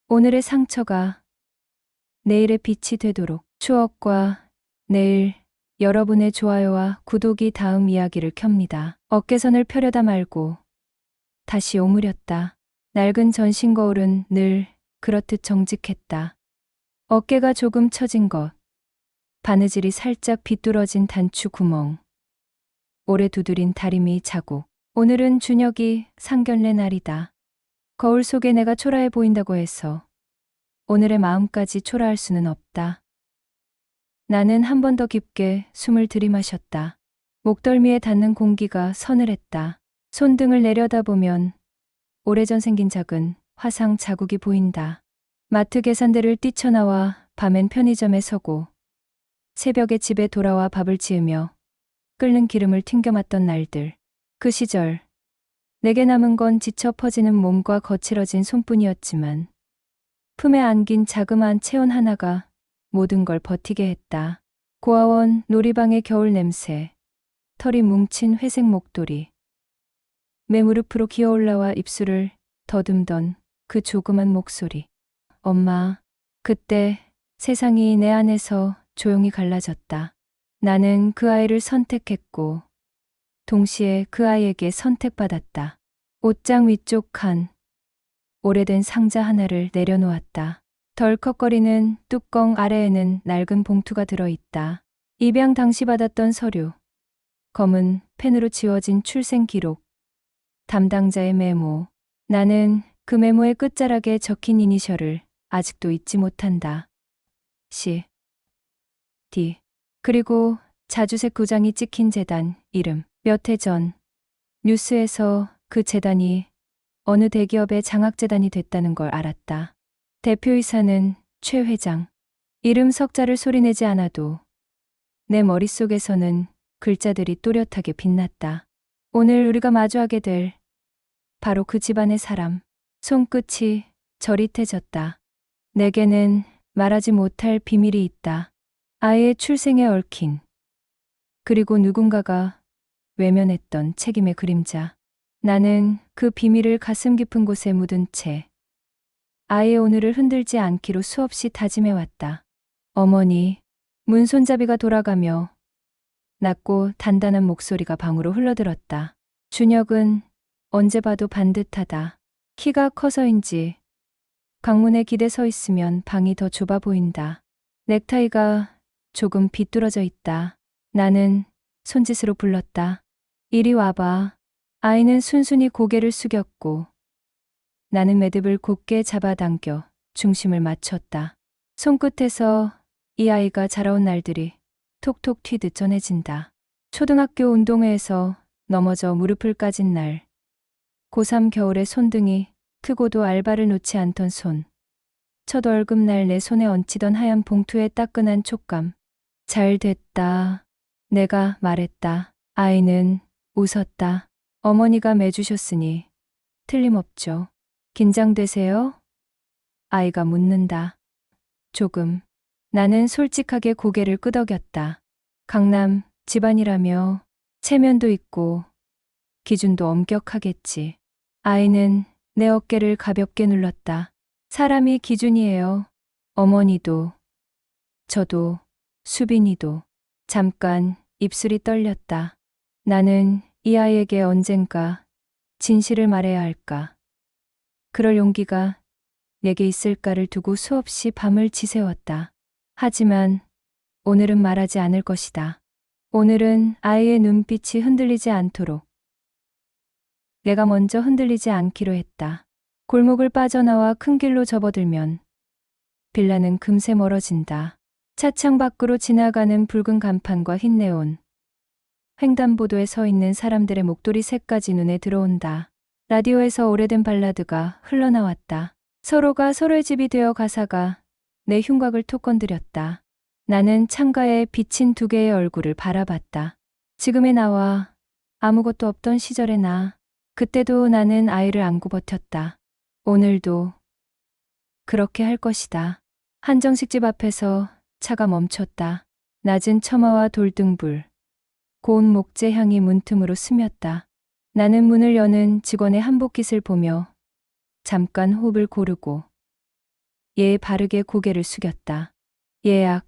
오늘의 상처가 내일의 빛이 되도록 추억과 내일 여러분의 좋아요와 구독이 다음 이야기를 켭니다. 어깨선을 펴려다 말고 다시 오므렸다. 낡은 전신 거울은 늘 그렇듯 정직했다. 어깨가 조금 처진 것, 바느질이 살짝 비뚤어진 단추 구멍, 오래 두드린 다리미 자국. 오늘은 준혁이 상견례 날이다. 거울 속에 내가 초라해 보인다고 해서 오늘의 마음까지 초라할 수는 없다. 나는 한 번 더 깊게 숨을 들이마셨다. 목덜미에 닿는 공기가 서늘했다. 손등을 내려다보면 오래전 생긴 작은 화상 자국이 보인다. 마트 계산대를 뛰쳐나와 밤엔 편의점에 서고 새벽에 집에 돌아와 밥을 지으며 끓는 기름을 튕겨 맞던 날들. 그 시절 내게 남은 건 지쳐 퍼지는 몸과 거칠어진 손뿐이었지만 품에 안긴 자그마한 체온 하나가 모든 걸 버티게 했다. 고아원 놀이방의 겨울 냄새, 털이 뭉친 회색 목도리, 내 무릎으로 기어올라와 입술을 더듬던 그 조그만 목소리. 엄마, 그때 세상이 내 안에서 조용히 갈라졌다. 나는 그 아이를 선택했고 동시에 그 아이에게 선택받았다. 옷장 위쪽 칸, 오래된 상자 하나를 내려놓았다. 덜컥거리는 뚜껑 아래에는 낡은 봉투가 들어있다. 입양 당시 받았던 서류, 검은 펜으로 지워진 출생 기록, 담당자의 메모. 나는 그 메모의 끝자락에 적힌 이니셜을 아직도 잊지 못한다. C, D. 그리고 자주색 도장이 찍힌 재단 이름. 몇 해 전 뉴스에서 그 재단이 어느 대기업의 장학재단이 됐다는 걸 알았다. 대표이사는 최 회장. 이름 석자를 소리내지 않아도 내 머릿속에서는 글자들이 또렷하게 빛났다. 오늘 우리가 마주하게 될 바로 그 집안의 사람. 손끝이 저릿해졌다. 내게는 말하지 못할 비밀이 있다. 아이의 출생에 얽힌, 그리고 누군가가 외면했던 책임의 그림자. 나는 그 비밀을 가슴 깊은 곳에 묻은 채 아이의 오늘을 흔들지 않기로 수없이 다짐해왔다. 어머니, 문손잡이가 돌아가며 낮고 단단한 목소리가 방으로 흘러들었다. 준혁은 언제 봐도 반듯하다. 키가 커서인지 방문에 기대 서 있으면 방이 더 좁아 보인다. 넥타이가 조금 비뚤어져 있다. 나는 손짓으로 불렀다. 이리 와봐. 아이는 순순히 고개를 숙였고 나는 매듭을 곧게 잡아당겨 중심을 맞췄다. 손끝에서 이 아이가 자라온 날들이 톡톡 튀듯 전해진다. 초등학교 운동회에서 넘어져 무릎을 까진 날, 고3 겨울에 손등이 크고도 알바를 놓지 않던 손, 첫 월급날 내 손에 얹히던 하얀 봉투의 따끈한 촉감. 잘 됐다. 내가 말했다. 아이는 웃었다. 어머니가 매주셨으니 틀림없죠. 긴장되세요? 아이가 묻는다. 조금. 나는 솔직하게 고개를 끄덕였다. 강남 집안이라며 체면도 있고 기준도 엄격하겠지. 아이는 내 어깨를 가볍게 눌렀다. 사람이 기준이에요. 어머니도, 저도, 수빈이도. 잠깐 입술이 떨렸다. 나는 이 아이에게 언젠가 진실을 말해야 할까. 그럴 용기가 내게 있을까를 두고 수없이 밤을 지새웠다. 하지만 오늘은 말하지 않을 것이다. 오늘은 아이의 눈빛이 흔들리지 않도록 내가 먼저 흔들리지 않기로 했다. 골목을 빠져나와 큰 길로 접어들면 빌라는 금세 멀어진다. 차창 밖으로 지나가는 붉은 간판과 흰 네온, 횡단보도에 서 있는 사람들의 목도리 색까지 눈에 들어온다. 라디오에서 오래된 발라드가 흘러나왔다. 서로가 서로의 집이 되어 가사가 내 흉곽을 톡 건드렸다. 나는 창가에 비친 두 개의 얼굴을 바라봤다. 지금의 나와 아무것도 없던 시절의 나. 그때도 나는 아이를 안고 버텼다. 오늘도 그렇게 할 것이다. 한정식집 앞에서 차가 멈췄다. 낮은 처마와 돌등불, 고운 목재 향이 문틈으로 스쳤다. 나는 문을 여는 직원의 한복깃을 보며 잠깐 호흡을 고르고 예 바르게 고개를 숙였다. 예약.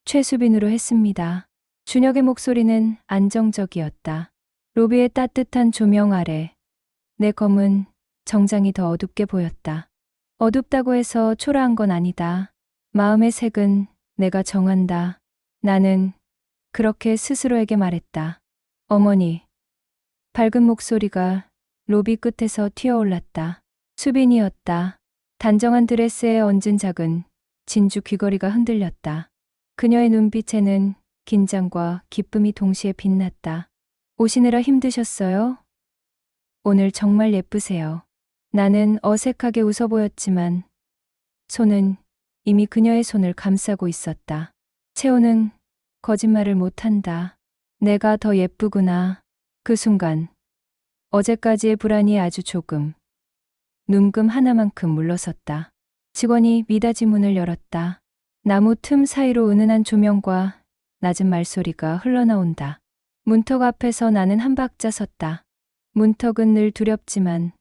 최수빈으로 했습니다. 준혁의 목소리는 안정적이었다. 로비의 따뜻한 조명 아래 내 검은 정장이 더 어둡게 보였다. 어둡다고 해서 초라한 건 아니다. 마음의 색은 내가 정한다. 나는 그렇게 스스로에게 말했다. 어머니. 밝은 목소리가 로비 끝에서 튀어올랐다. 수빈이었다. 단정한 드레스에 얹은 작은 진주 귀걸이가 흔들렸다. 그녀의 눈빛에는 긴장과 기쁨이 동시에 빛났다. 오시느라 힘드셨어요? 오늘 정말 예쁘세요. 나는 어색하게 웃어 보였지만 손은 이미 그녀의 손을 감싸고 있었다. 채호는 거짓말을 못한다. 내가 더 예쁘구나. 그 순간 어제까지의 불안이 아주 조금, 눈금 하나만큼 물러섰다. 직원이 미닫이 문을 열었다. 나무 틈 사이로 은은한 조명과 낮은 말소리가 흘러나온다. 문턱 앞에서 나는 한 박자 섰다. 문턱은 늘 두렵지만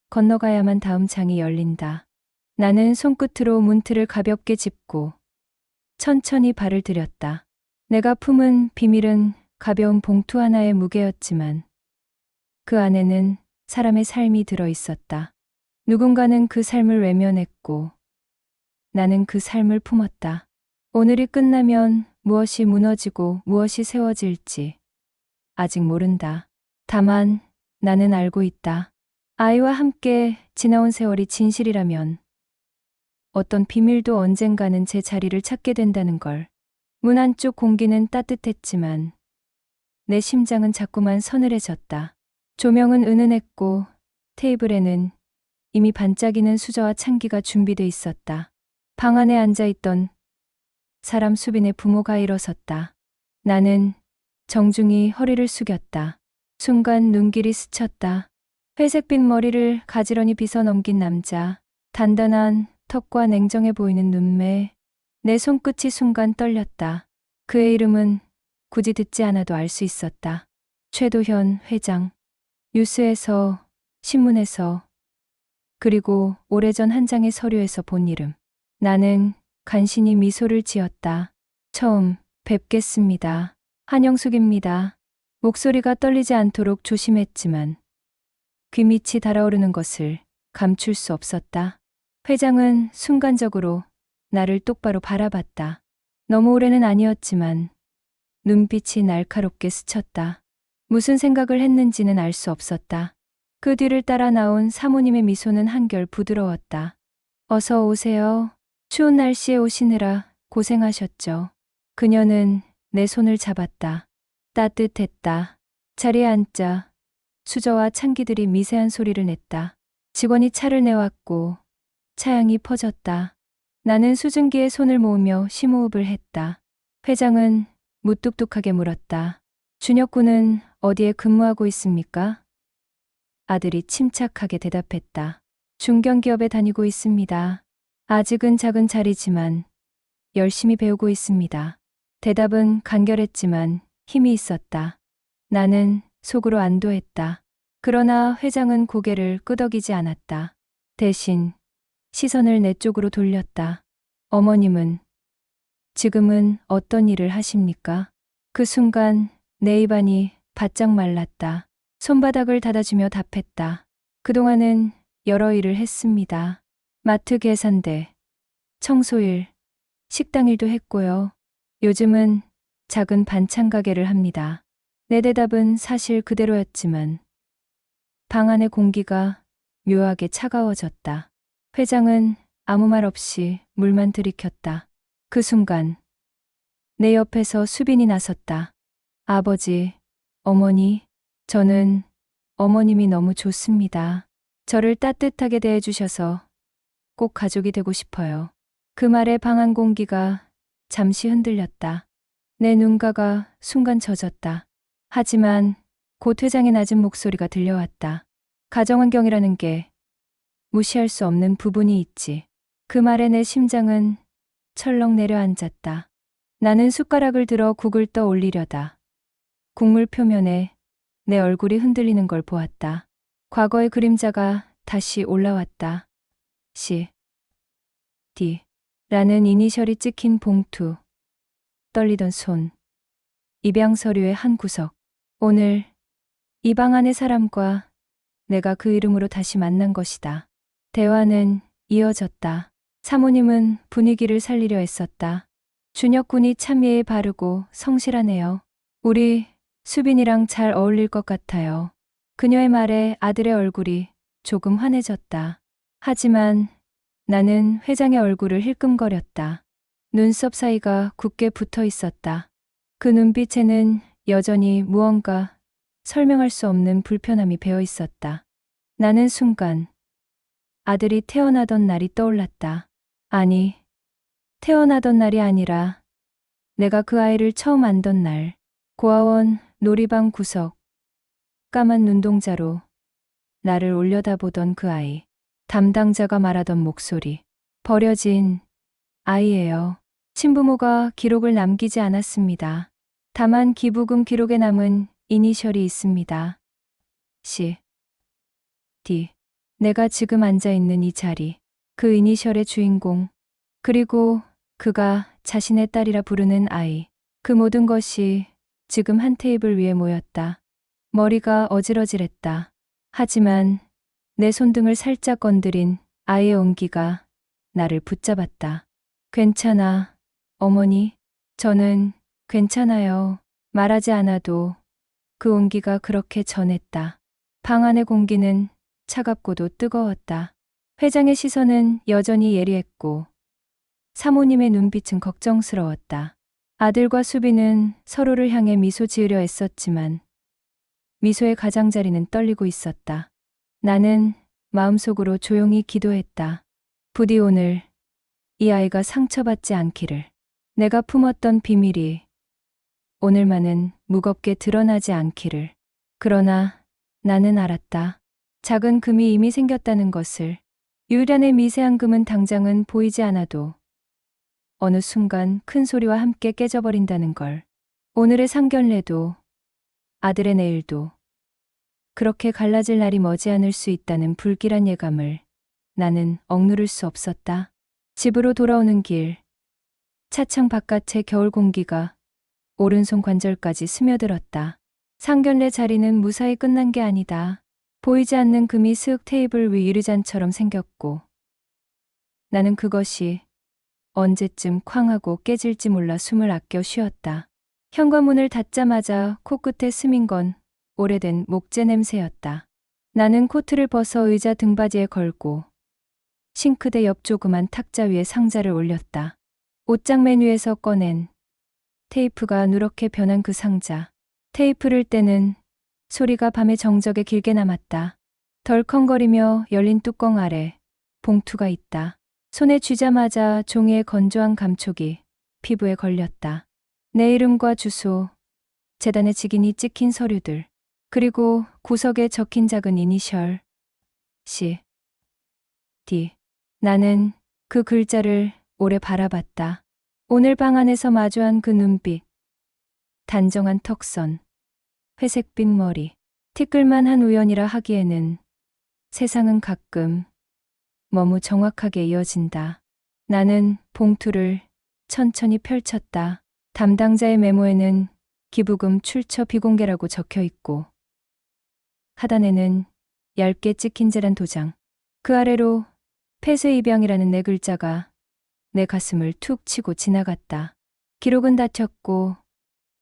건너가야만 다음 장이 열린다. 나는 손끝으로 문틀을 가볍게 짚고 천천히 발을 들였다. 내가 품은 비밀은 가벼운 봉투 하나의 무게였지만 그 안에는 사람의 삶이 들어 있었다. 누군가는 그 삶을 외면했고 나는 그 삶을 품었다. 오늘이 끝나면 무엇이 무너지고 무엇이 세워질지 아직 모른다. 다만 나는 알고 있다. 아이와 함께 지나온 세월이 진실이라면 어떤 비밀도 언젠가는 제 자리를 찾게 된다는 걸. 문 안쪽 공기는 따뜻했지만 내 심장은 자꾸만 서늘해졌다. 조명은 은은했고 테이블에는 이미 반짝이는 수저와 찬기가 준비돼 있었다. 방 안에 앉아있던 사람 수빈의 부모가 일어섰다. 나는 정중히 허리를 숙였다. 순간 눈길이 스쳤다. 회색빛 머리를 가지런히 빗어 넘긴 남자, 단단한 턱과 냉정해 보이는 눈매, 내 손끝이 순간 떨렸다. 그의 이름은 굳이 듣지 않아도 알 수 있었다. 최도현 회장. 뉴스에서, 신문에서, 그리고 오래전 한 장의 서류에서 본 이름. 나는 간신히 미소를 지었다. 처음 뵙겠습니다. 한영숙입니다. 목소리가 떨리지 않도록 조심했지만 귀 밑이 달아오르는 것을 감출 수 없었다. 회장은 순간적으로 나를 똑바로 바라봤다. 너무 오래는 아니었지만 눈빛이 날카롭게 스쳤다. 무슨 생각을 했는지는 알 수 없었다. 그 뒤를 따라 나온 사모님의 미소는 한결 부드러웠다. 어서 오세요. 추운 날씨에 오시느라 고생하셨죠. 그녀는 내 손을 잡았다. 따뜻했다. 자리에 앉자 수저와 찬기들이 미세한 소리를 냈다. 직원이 차를 내왔고 차향이 퍼졌다. 나는 수증기에 손을 모으며 심호흡을 했다. 회장은 무뚝뚝하게 물었다. 준혁 군은 어디에 근무하고 있습니까? 아들이 침착하게 대답했다. 중견기업에 다니고 있습니다. 아직은 작은 자리지만 열심히 배우고 있습니다. 대답은 간결했지만 힘이 있었다. 나는 속으로 안도했다. 그러나 회장은 고개를 끄덕이지 않았다. 대신 시선을 내 쪽으로 돌렸다. 어머님은 지금은 어떤 일을 하십니까? 그 순간 내 입안이 바짝 말랐다. 손바닥을 닫아주며 답했다. 그동안은 여러 일을 했습니다. 마트 계산대, 청소일, 식당 일도 했고요. 요즘은 작은 반찬 가게를 합니다. 내 대답은 사실 그대로였지만 방 안의 공기가 묘하게 차가워졌다. 회장은 아무 말 없이 물만 들이켰다. 그 순간 내 옆에서 수빈이 나섰다. 아버지, 어머니, 저는 어머님이 너무 좋습니다. 저를 따뜻하게 대해주셔서 꼭 가족이 되고 싶어요. 그 말에 방 안 공기가 잠시 흔들렸다. 내 눈가가 순간 젖었다. 하지만 곧 회장의 낮은 목소리가 들려왔다. 가정환경이라는 게 무시할 수 없는 부분이 있지. 그 말에 내 심장은 철렁 내려앉았다. 나는 숟가락을 들어 국을 떠 올리려다 국물 표면에 내 얼굴이 흔들리는 걸 보았다. 과거의 그림자가 다시 올라왔다. D 라는 이니셜이 찍힌 봉투. 떨리던 손. 입양 서류의 한 구석. 오늘 이 방 안의 사람과 내가 그 이름으로 다시 만난 것이다. 대화는 이어졌다. 사모님은 분위기를 살리려 애썼다. 준혁 군이 참 예의 바르고 성실하네요. 우리 수빈이랑 잘 어울릴 것 같아요. 그녀의 말에 아들의 얼굴이 조금 환해졌다. 하지만 나는 회장의 얼굴을 힐끔거렸다. 눈썹 사이가 굳게 붙어 있었다. 그 눈빛에는 여전히 무언가 설명할 수 없는 불편함이 배어 있었다. 나는 순간 아들이 태어나던 날이 떠올랐다. 아니, 태어나던 날이 아니라 내가 그 아이를 처음 안던 날. 고아원 놀이방 구석. 까만 눈동자로 나를 올려다보던 그 아이. 담당자가 말하던 목소리. 버려진 아이예요. 친부모가 기록을 남기지 않았습니다. 다만 기부금 기록에 남은 이니셜이 있습니다. C, D. 내가 지금 앉아있는 이 자리. 그 이니셜의 주인공. 그리고 그가 자신의 딸이라 부르는 아이. 그 모든 것이 지금 한 테이블 위에 모였다. 머리가 어지러질했다. 하지만 내 손등을 살짝 건드린 아이의 온기가 나를 붙잡았다. 괜찮아, 어머니. 저는 괜찮아요. 말하지 않아도 그 온기가 그렇게 전했다. 방 안의 공기는 차갑고도 뜨거웠다. 회장의 시선은 여전히 예리했고 사모님의 눈빛은 걱정스러웠다. 아들과 수빈은 서로를 향해 미소 지으려 애썼지만 미소의 가장자리는 떨리고 있었다. 나는 마음속으로 조용히 기도했다. 부디 오늘 이 아이가 상처받지 않기를. 내가 품었던 비밀이 오늘만은 무겁게 드러나지 않기를. 그러나 나는 알았다. 작은 금이 이미 생겼다는 것을. 유일한의 미세한 금은 당장은 보이지 않아도 어느 순간 큰 소리와 함께 깨져버린다는 걸. 오늘의 상견례도 아들의 내일도 그렇게 갈라질 날이 머지않을 수 있다는 불길한 예감을 나는 억누를 수 없었다. 집으로 돌아오는 길. 차창 바깥의 겨울 공기가 오른손 관절까지 스며들었다. 상견례 자리는 무사히 끝난 게 아니다. 보이지 않는 금이 슥 테이블 위 유리잔처럼 생겼고 나는 그것이 언제쯤 쾅하고 깨질지 몰라 숨을 아껴 쉬었다. 현관문을 닫자마자 코끝에 스민 건 오래된 목재 냄새였다. 나는 코트를 벗어 의자 등받이에 걸고 싱크대 옆 조그만 탁자 위에 상자를 올렸다. 옷장 메뉴에서 꺼낸 테이프가 누렇게 변한 그 상자. 테이프를 떼는 소리가 밤의 정적에 길게 남았다. 덜컹거리며 열린 뚜껑 아래 봉투가 있다. 손에 쥐자마자 종이의 건조한 감촉이 피부에 걸렸다. 내 이름과 주소, 재단의 직인이 찍힌 서류들, 그리고 구석에 적힌 작은 이니셜 C, D. 나는 그 글자를 오래 바라봤다. 오늘 방 안에서 마주한 그 눈빛, 단정한 턱선, 회색빛 머리, 티끌만한 우연이라 하기에는 세상은 가끔 너무 정확하게 이어진다. 나는 봉투를 천천히 펼쳤다. 담당자의 메모에는 기부금 출처 비공개라고 적혀 있고 하단에는 얇게 찍힌 재란 도장. 그 아래로 폐쇄 입양이라는 네 글자가 내 가슴을 툭 치고 지나갔다. 기록은 닫혔고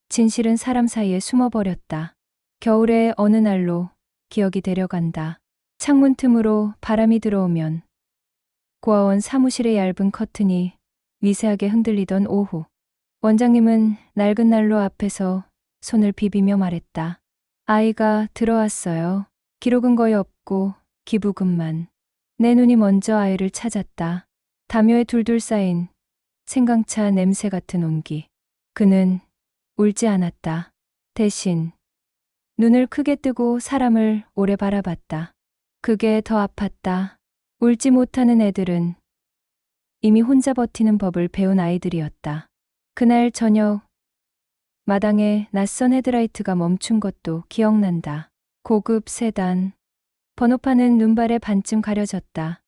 진실은 사람 사이에 숨어버렸다. 겨울의 어느 날로 기억이 데려간다. 창문 틈으로 바람이 들어오면 고아원 사무실의 얇은 커튼이 미세하게 흔들리던 오후. 원장님은 낡은 난로 앞에서 손을 비비며 말했다. 아이가 들어왔어요. 기록은 거의 없고 기부금만. 내 눈이 먼저 아이를 찾았다. 담요에 둘둘 쌓인 생강차 냄새 같은 온기. 그는 울지 않았다. 대신 눈을 크게 뜨고 사람을 오래 바라봤다. 그게 더 아팠다. 울지 못하는 애들은 이미 혼자 버티는 법을 배운 아이들이었다. 그날 저녁 마당에 낯선 헤드라이트가 멈춘 것도 기억난다. 고급 세단. 번호판은 눈발에 반쯤 가려졌다.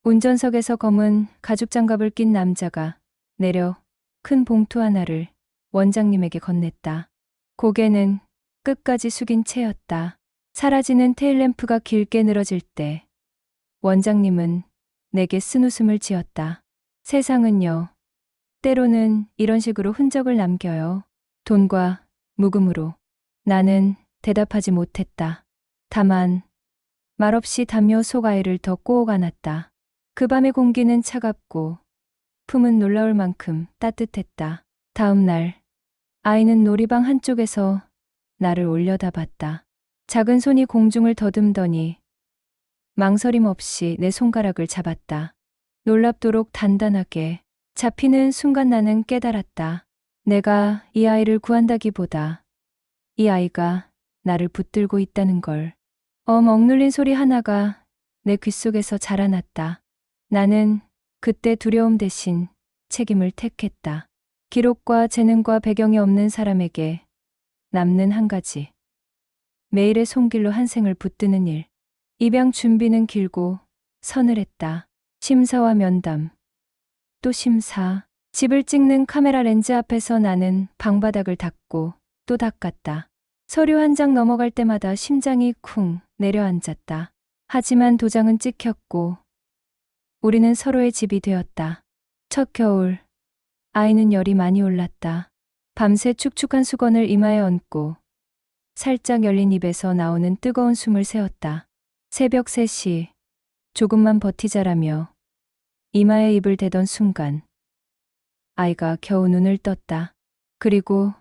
운전석에서 검은 가죽 장갑을 낀 남자가 내려 큰 봉투 하나를 원장님에게 건넸다. 고개는 끝까지 숙인 채였다. 사라지는 테일램프가 길게 늘어질 때 원장님은 내게 쓴웃음을 지었다. 세상은요, 때로는 이런 식으로 흔적을 남겨요. 돈과 묵음으로. 나는 대답하지 못했다. 다만 말없이 담요 속 아이를 더 꼬고 안았다. 그 밤의 공기는 차갑고 품은 놀라울 만큼 따뜻했다. 다음 날 아이는 놀이방 한쪽에서 나를 올려다봤다. 작은 손이 공중을 더듬더니 망설임 없이 내 손가락을 잡았다. 놀랍도록 단단하게. 잡히는 순간 나는 깨달았다. 내가 이 아이를 구한다기보다 이 아이가 나를 붙들고 있다는 걸. 억눌린 소리 하나가 내 귓속에서 자라났다. 나는 그때 두려움 대신 책임을 택했다. 기록과 재능과 배경이 없는 사람에게 남는 한 가지. 매일의 손길로 한 생을 붙드는 일. 입양 준비는 길고 서늘했다. 심사와 면담. 또 심사. 집을 찍는 카메라 렌즈 앞에서 나는 방바닥을 닦고 또 닦았다. 서류 한 장 넘어갈 때마다 심장이 쿵 내려앉았다. 하지만 도장은 찍혔고 우리는 서로의 집이 되었다. 첫 겨울, 아이는 열이 많이 올랐다. 밤새 축축한 수건을 이마에 얹고 살짝 열린 입에서 나오는 뜨거운 숨을 세웠다. 새벽 3시, 조금만 버티자라며 이마에 입을 대던 순간 아이가 겨우 눈을 떴다. 그리고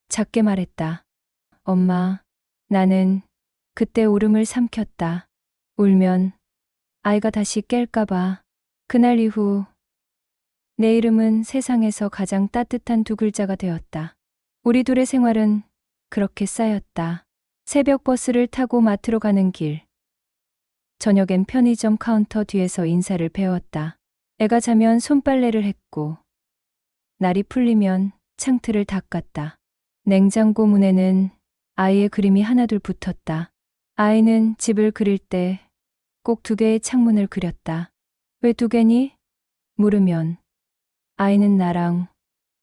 작게 말했다. 엄마. 나는 그때 울음을 삼켰다. 울면 아이가 다시 깰까봐. 그날 이후 내 이름은 세상에서 가장 따뜻한 두 글자가 되었다. 우리 둘의 생활은 그렇게 쌓였다. 새벽 버스를 타고 마트로 가는 길. 저녁엔 편의점 카운터 뒤에서 인사를 배웠다. 애가 자면 손빨래를 했고 날이 풀리면 창틀을 닦았다. 냉장고 문에는 아이의 그림이 하나둘 붙었다. 아이는 집을 그릴 때 꼭 2개의 창문을 그렸다. 왜 2개니? 물으면 아이는 나랑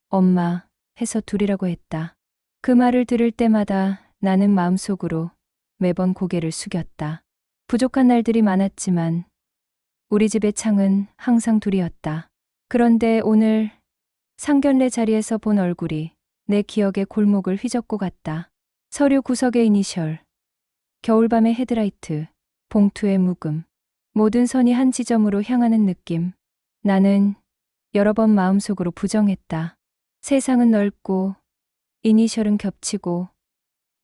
엄마 해서 둘이라고 했다. 그 말을 들을 때마다 나는 마음속으로 매번 고개를 숙였다. 부족한 날들이 많았지만 우리 집의 창은 항상 둘이었다. 그런데 오늘 상견례 자리에서 본 얼굴이 내 기억의 골목을 휘젓고 갔다. 서류 구석의 이니셜, 겨울밤의 헤드라이트, 봉투의 묵음, 모든 선이 한 지점으로 향하는 느낌. 나는 여러 번 마음속으로 부정했다. 세상은 넓고 이니셜은 겹치고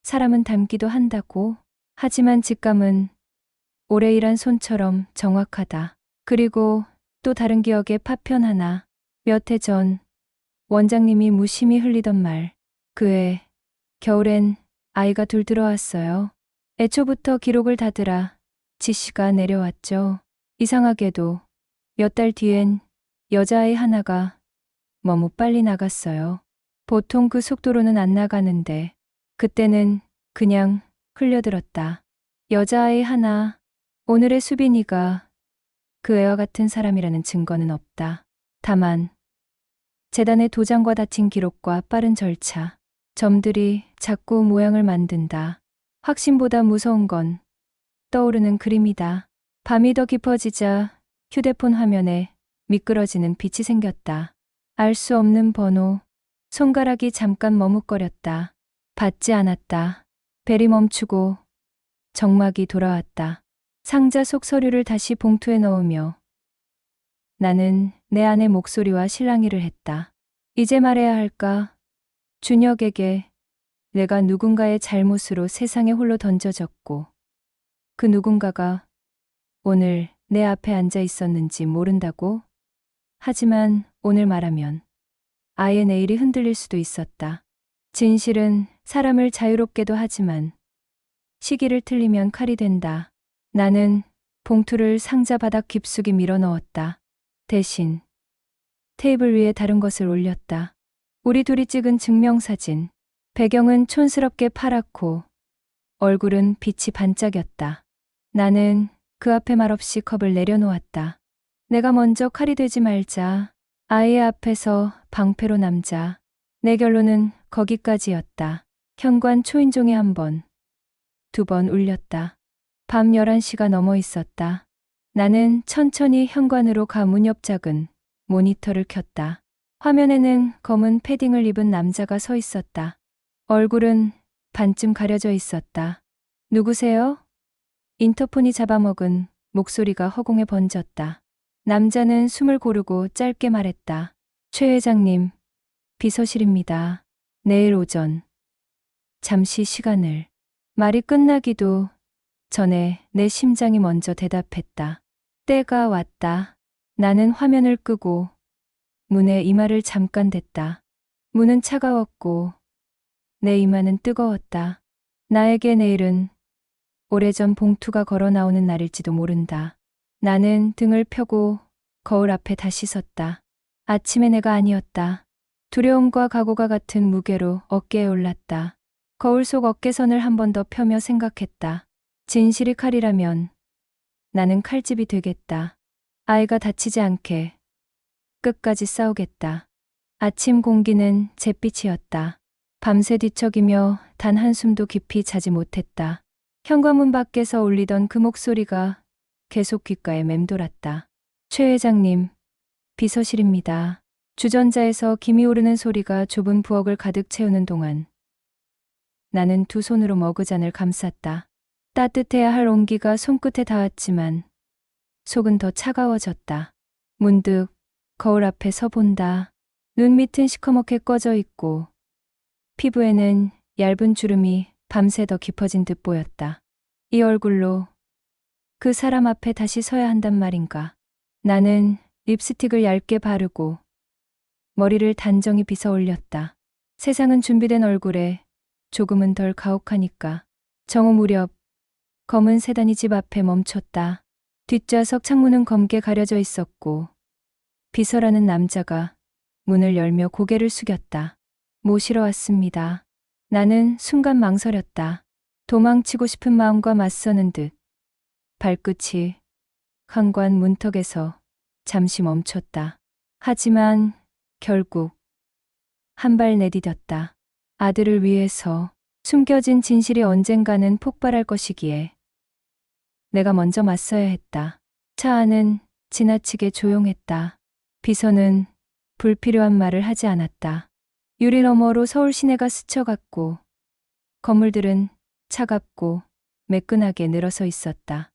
사람은 닮기도 한다고. 하지만 직감은 오래 일한 손처럼 정확하다. 그리고 또 다른 기억의 파편 하나. 몇 해 전 원장님이 무심히 흘리던 말. 그해 겨울엔 아이가 둘 들어왔어요. 애초부터 기록을 닫으라 지시가 내려왔죠. 이상하게도 몇 달 뒤엔 여자아이 하나가 너무 빨리 나갔어요. 보통 그 속도로는 안 나가는데 그때는 그냥 흘려들었다. 여자아이 하나. 오늘의 수빈이가 그 애와 같은 사람이라는 증거는 없다. 다만 재단의 도장과 닫힌 기록과 빠른 절차. 점들이 자꾸 모양을 만든다. 확신보다 무서운 건 떠오르는 그림이다. 밤이 더 깊어지자 휴대폰 화면에 미끄러지는 빛이 생겼다. 알 수 없는 번호. 손가락이 잠깐 머뭇거렸다. 받지 않았다. 벨이 멈추고 정막이 돌아왔다. 상자 속 서류를 다시 봉투에 넣으며 나는 내 안의 목소리와 실랑이를 했다. 이제 말해야 할까? 준혁에게 내가 누군가의 잘못으로 세상에 홀로 던져졌고 그 누군가가 오늘 내 앞에 앉아 있었는지 모른다고? 하지만 오늘 말하면 아예 내일이 흔들릴 수도 있었다. 진실은 사람을 자유롭게도 하지만 시기를 틀리면 칼이 된다. 나는 봉투를 상자 바닥 깊숙이 밀어 넣었다. 대신 테이블 위에 다른 것을 올렸다. 우리 둘이 찍은 증명사진. 배경은 촌스럽게 파랗고 얼굴은 빛이 반짝였다. 나는 그 앞에 말없이 컵을 내려놓았다. 내가 먼저 칼이 되지 말자. 아이의 앞에서 방패로 남자. 내 결론은 거기까지였다. 현관 초인종이 한 번, 두 번 울렸다. 밤 11시가 넘어 있었다. 나는 천천히 현관으로 가 문 옆 작은 모니터를 켰다. 화면에는 검은 패딩을 입은 남자가 서 있었다. 얼굴은 반쯤 가려져 있었다. 누구세요? 인터폰이 잡아먹은 목소리가 허공에 번졌다. 남자는 숨을 고르고 짧게 말했다. 최 회장님, 비서실입니다. 내일 오전. 잠시 시간을. 말이 끝나기도 전에 내 심장이 먼저 대답했다. 때가 왔다. 나는 화면을 끄고 문에 이마를 잠깐 댔다. 문은 차가웠고 내 이마는 뜨거웠다. 나에게 내일은 오래전 봉투가 걸어 나오는 날일지도 모른다. 나는 등을 펴고 거울 앞에 다시 섰다. 아침의 내가 아니었다. 두려움과 각오가 같은 무게로 어깨에 올랐다. 거울 속 어깨선을 한 번 더 펴며 생각했다. 진실이 칼이라면 나는 칼집이 되겠다. 아이가 다치지 않게 끝까지 싸우겠다. 아침 공기는 잿빛이었다. 밤새 뒤척이며 단 한숨도 깊이 자지 못했다. 현관문 밖에서 울리던 그 목소리가 계속 귓가에 맴돌았다. 최 회장님, 비서실입니다. 주전자에서 김이 오르는 소리가 좁은 부엌을 가득 채우는 동안 나는 두 손으로 머그잔을 감쌌다. 따뜻해야 할 온기가 손끝에 닿았지만 속은 더 차가워졌다. 문득 거울 앞에 서 본다. 눈 밑은 시커멓게 꺼져 있고 피부에는 얇은 주름이 밤새 더 깊어진 듯 보였다. 이 얼굴로 그 사람 앞에 다시 서야 한단 말인가. 나는 립스틱을 얇게 바르고 머리를 단정히 빗어 올렸다. 세상은 준비된 얼굴에 조금은 덜 가혹하니까. 정오 무렵 검은 세단이 집 앞에 멈췄다. 뒷좌석 창문은 검게 가려져 있었고 비서라는 남자가 문을 열며 고개를 숙였다. 모시러 왔습니다. 나는 순간 망설였다. 도망치고 싶은 마음과 맞서는 듯 발끝이 현관 문턱에서 잠시 멈췄다. 하지만 결국 한 발 내디뎠다. 아들을 위해서. 숨겨진 진실이 언젠가는 폭발할 것이기에 내가 먼저 맞서야 했다. 차 안은 지나치게 조용했다. 비서는 불필요한 말을 하지 않았다. 유리 너머로 서울 시내가 스쳐갔고 건물들은 차갑고 매끈하게 늘어서 있었다.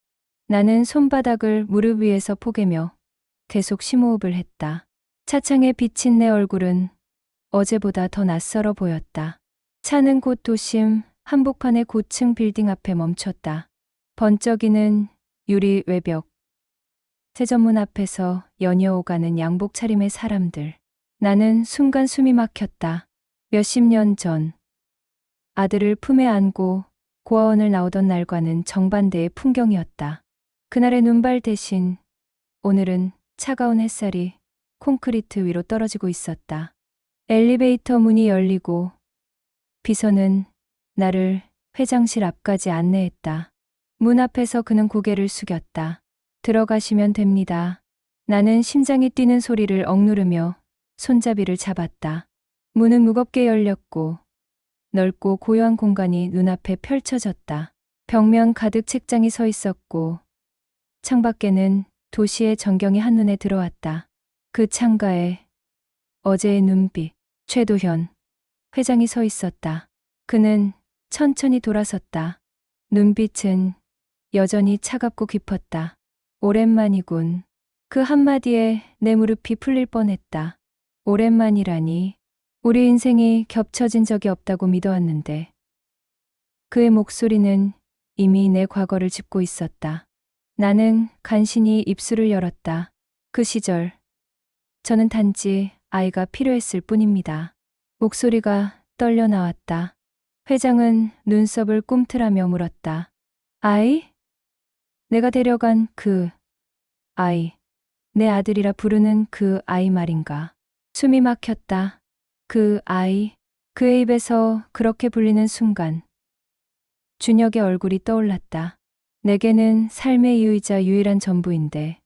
나는 손바닥을 무릎 위에서 포개며 계속 심호흡을 했다. 차창에 비친 내 얼굴은 어제보다 더 낯설어 보였다. 차는 곧 도심 한복판의 고층 빌딩 앞에 멈췄다. 번쩍이는 유리 외벽. 세전문 앞에서 연이어 오가는 양복 차림의 사람들. 나는 순간 숨이 막혔다. 몇십 년 전 아들을 품에 안고 고아원을 나오던 날과는 정반대의 풍경이었다. 그날의 눈발 대신 오늘은 차가운 햇살이 콘크리트 위로 떨어지고 있었다. 엘리베이터 문이 열리고 비서는 나를 회장실 앞까지 안내했다. 문 앞에서 그는 고개를 숙였다. 들어가시면 됩니다. 나는 심장이 뛰는 소리를 억누르며 손잡이를 잡았다. 문은 무겁게 열렸고 넓고 고요한 공간이 눈앞에 펼쳐졌다. 벽면 가득 책장이 서 있었고 창밖에는 도시의 전경이 한눈에 들어왔다. 그 창가에 어제의 눈빛, 최도현 회장이 서 있었다. 그는 천천히 돌아섰다. 눈빛은 여전히 차갑고 깊었다. 오랜만이군. 그 한마디에 내 무릎이 풀릴 뻔했다. 오랜만이라니. 우리 인생이 겹쳐진 적이 없다고 믿어왔는데. 그의 목소리는 이미 내 과거를 짚고 있었다. 나는 간신히 입술을 열었다. 그 시절 저는 단지 아이가 필요했을 뿐입니다. 목소리가 떨려 나왔다. 회장은 눈썹을 꿈틀하며 물었다. 아이? 내가 데려간 그 아이. 내 아들이라 부르는 그 아이 말인가. 숨이 막혔다. 그 아이. 그의 입에서 그렇게 불리는 순간 준혁의 얼굴이 떠올랐다. 내게는 삶의 이유이자 유일한 전부인데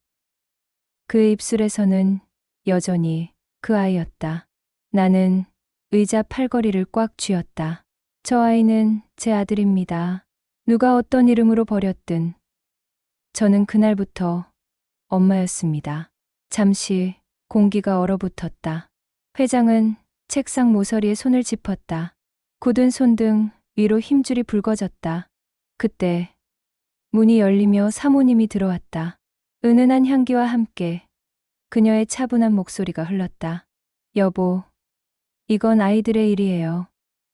그의 입술에서는 여전히 그 아이였다. 나는 의자 팔걸이를 꽉 쥐었다. 저 아이는 제 아들입니다. 누가 어떤 이름으로 버렸든 저는 그날부터 엄마였습니다. 잠시 공기가 얼어붙었다. 회장은 책상 모서리에 손을 짚었다. 굳은 손등 위로 힘줄이 붉어졌다. 그때 문이 열리며 사모님이 들어왔다. 은은한 향기와 함께 그녀의 차분한 목소리가 흘렀다. 여보, 이건 아이들의 일이에요.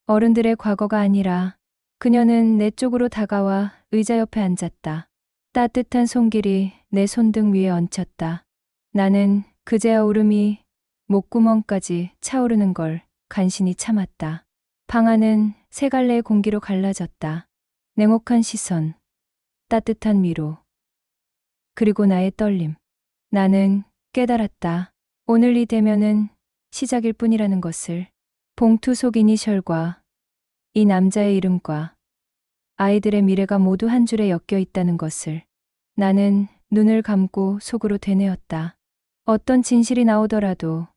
어른들의 과거가 아니라. 그녀는 내 쪽으로 다가와 의자 옆에 앉았다. 따뜻한 손길이 내 손등 위에 얹혔다. 나는 그제야 울음이 목구멍까지 차오르는 걸 간신히 참았다. 방 안은 세 갈래의 공기로 갈라졌다. 냉혹한 시선, 따뜻한 위로, 그리고 나의 떨림. 나는 깨달았다. 오늘 이 대면은 시작일 뿐이라는 것을. 봉투 속 이니셜과 이 남자의 이름과 아이들의 미래가 모두 한 줄에 엮여 있다는 것을. 나는 눈을 감고 속으로 되뇌었다. 어떤 진실이 나오더라도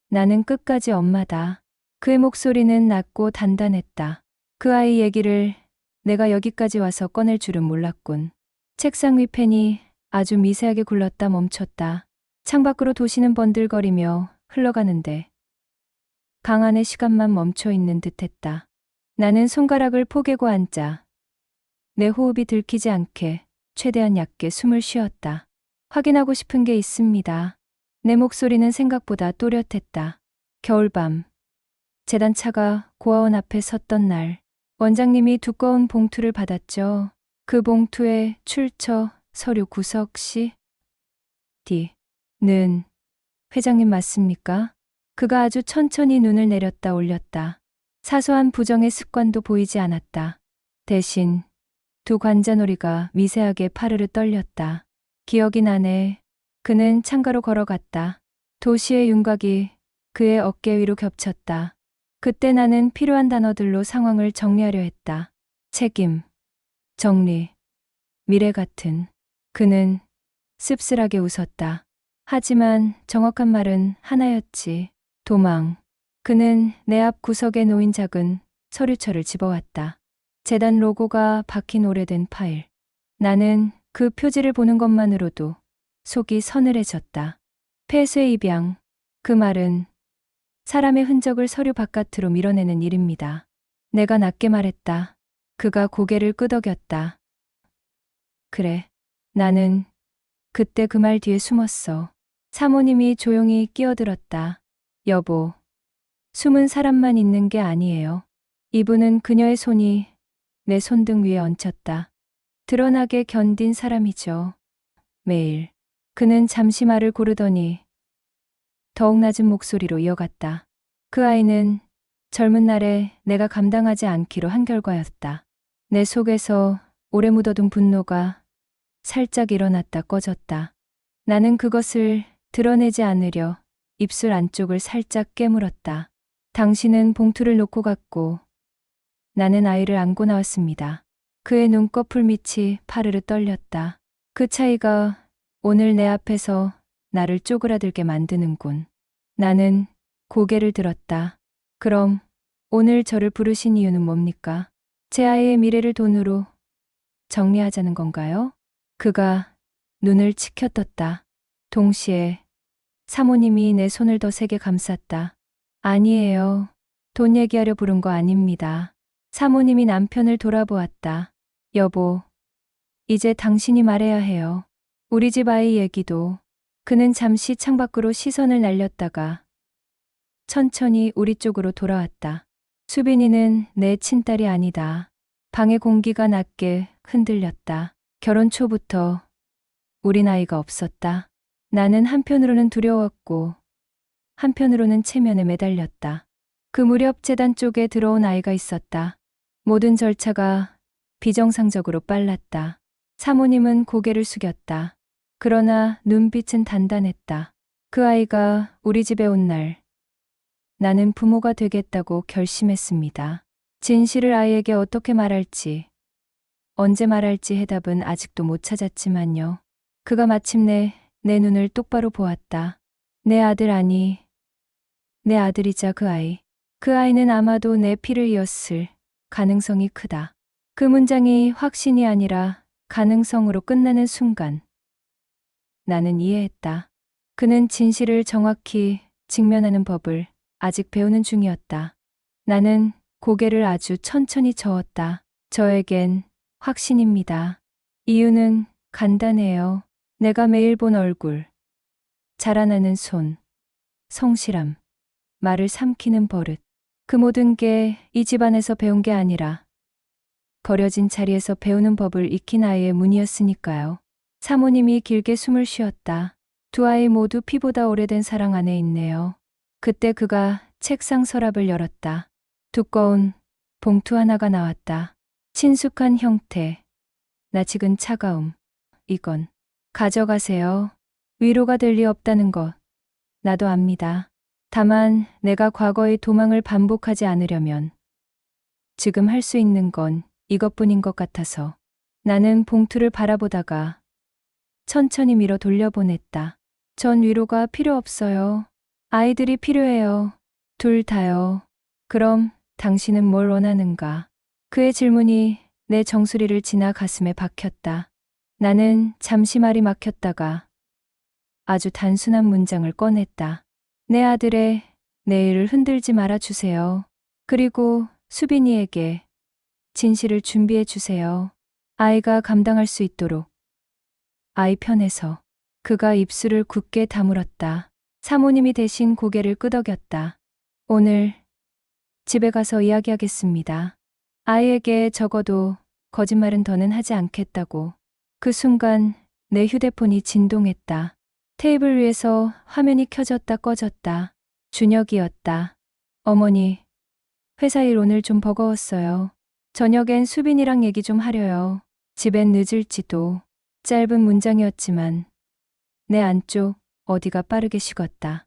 나는 끝까지 엄마다. 그의 목소리는 낮고 단단했다. 그 아이 얘기를 내가 여기까지 와서 꺼낼 줄은 몰랐군. 책상 위 펜이 아주 미세하게 굴렀다 멈췄다. 창밖으로 도시는 번들거리며 흘러가는데 방 안의 시간만 멈춰 있는 듯했다. 나는 손가락을 포개고 앉아 내 호흡이 들키지 않게 최대한 얕게 숨을 쉬었다. 확인하고 싶은 게 있습니다. 내 목소리는 생각보다 또렷했다. 겨울밤, 재단차가 고아원 앞에 섰던 날, 원장님이 두꺼운 봉투를 받았죠. 그 봉투에 출처, 서류 구석 시, 는 회장님 맞습니까? 그가 아주 천천히 눈을 내렸다 올렸다. 사소한 부정의 습관도 보이지 않았다. 대신 두 관자놀이가 미세하게 파르르 떨렸다. 기억이 나네. 그는 창가로 걸어갔다. 도시의 윤곽이 그의 어깨 위로 겹쳤다. 그때 나는 필요한 단어들로 상황을 정리하려 했다. 책임, 정리, 미래 같은. 그는 씁쓸하게 웃었다. 하지만 정확한 말은 하나였지. 도망. 그는 내 앞 구석에 놓인 작은 서류철을 집어왔다. 재단 로고가 박힌 오래된 파일. 나는 그 표지를 보는 것만으로도 속이 서늘해졌다. 폐쇄 입양. 그 말은 사람의 흔적을 서류 바깥으로 밀어내는 일입니다. 내가 낮게 말했다. 그가 고개를 끄덕였다. 그래. 나는 그때 그 말 뒤에 숨었어. 사모님이 조용히 끼어들었다. 여보, 숨은 사람만 있는 게 아니에요. 이분은 그녀의 손이 내 손등 위에 얹혔다. 드러나게 견딘 사람이죠. 매일. 그는 잠시 말을 고르더니 더욱 낮은 목소리로 이어갔다. 그 아이는 젊은 날에 내가 감당하지 않기로 한 결과였다. 내 속에서 오래 묻어둔 분노가 살짝 일어났다 꺼졌다. 나는 그것을 드러내지 않으려 입술 안쪽을 살짝 깨물었다. 당신은 봉투를 놓고 갔고 나는 아이를 안고 나왔습니다. 그의 눈꺼풀 밑이 파르르 떨렸다. 그 차이가 오늘 내 앞에서 나를 쪼그라들게 만드는군. 나는 고개를 들었다. 그럼 오늘 저를 부르신 이유는 뭡니까? 제 아이의 미래를 돈으로 정리하자는 건가요? 그가 눈을 치켜떴다. 동시에 사모님이 내 손을 더 세게 감쌌다. 아니에요. 돈 얘기하려 부른 거 아닙니다. 사모님이 남편을 돌아보았다. 여보, 이제 당신이 말해야 해요. 우리 집 아이 얘기도. 그는 잠시 창밖으로 시선을 날렸다가 천천히 우리 쪽으로 돌아왔다. 수빈이는 내 친딸이 아니다. 방의 공기가 낮게 흔들렸다. 결혼 초부터 우린 아이가 없었다. 나는 한편으로는 두려웠고 한편으로는 체면에 매달렸다. 그 무렵 재단 쪽에 들어온 아이가 있었다. 모든 절차가 비정상적으로 빨랐다. 사모님은 고개를 숙였다. 그러나 눈빛은 단단했다. 그 아이가 우리 집에 온 날, 나는 부모가 되겠다고 결심했습니다. 진실을 아이에게 어떻게 말할지, 언제 말할지 해답은 아직도 못 찾았지만요. 그가 마침내 내 눈을 똑바로 보았다. 내 아들 아니, 내 아들이자 그 아이. 그 아이는 아마도 내 피를 이었을 가능성이 크다. 그 문장이 확신이 아니라 가능성으로 끝나는 순간 나는 이해했다. 그는 진실을 정확히 직면하는 법을 아직 배우는 중이었다. 나는 고개를 아주 천천히 저었다. 저에겐 확신입니다. 이유는 간단해요. 내가 매일 본 얼굴, 자라나는 손, 성실함, 말을 삼키는 버릇. 그 모든 게 이 집안에서 배운 게 아니라 버려진 자리에서 배우는 법을 익힌 아이의 문이었으니까요. 사모님이 길게 숨을 쉬었다. 두 아이 모두 피보다 오래된 사랑 안에 있네요. 그때 그가 책상 서랍을 열었다. 두꺼운 봉투 하나가 나왔다. 친숙한 형태, 낯익은 차가움. 이건 가져가세요. 위로가 될 리 없다는 것 나도 압니다. 다만 내가 과거의 도망을 반복하지 않으려면 지금 할 수 있는 건 이것뿐인 것 같아서 나는 봉투를 바라보다가 천천히 밀어 돌려보냈다. 전 위로가 필요 없어요. 아이들이 필요해요. 둘 다요. 그럼 당신은 뭘 원하는가? 그의 질문이 내 정수리를 지나 가슴에 박혔다. 나는 잠시 말이 막혔다가 아주 단순한 문장을 꺼냈다. 내 아들의 내일을 흔들지 말아 주세요. 그리고 수빈이에게 진실을 준비해 주세요. 아이가 감당할 수 있도록. 아이 편에서 그가 입술을 굳게 다물었다. 사모님이 대신 고개를 끄덕였다. 오늘 집에 가서 이야기하겠습니다. 아이에게 적어도 거짓말은 더는 하지 않겠다고. 그 순간 내 휴대폰이 진동했다. 테이블 위에서 화면이 켜졌다 꺼졌다. 준혁이었다. 어머니, 회사 일 오늘 좀 버거웠어요. 저녁엔 수빈이랑 얘기 좀 하려요. 집엔 늦을지도. 짧은 문장이었지만 내 안쪽 어디가 빠르게 식었다.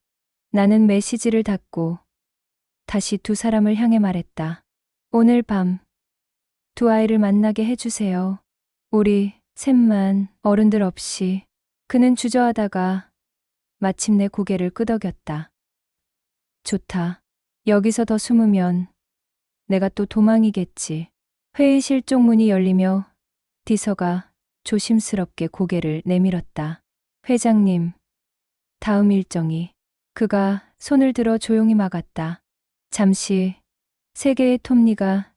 나는 메시지를 닫고 다시 두 사람을 향해 말했다. 오늘 밤 두 아이를 만나게 해주세요. 우리 셋만, 어른들 없이. 그는 주저하다가 마침내 고개를 끄덕였다. 좋다. 여기서 더 숨으면 내가 또 도망이겠지. 회의실 쪽 문이 열리며 디서가 조심스럽게 고개를 내밀었다. 회장님, 다음 일정이. 그가 손을 들어 조용히 막았다. 잠시 세 개의 톱니가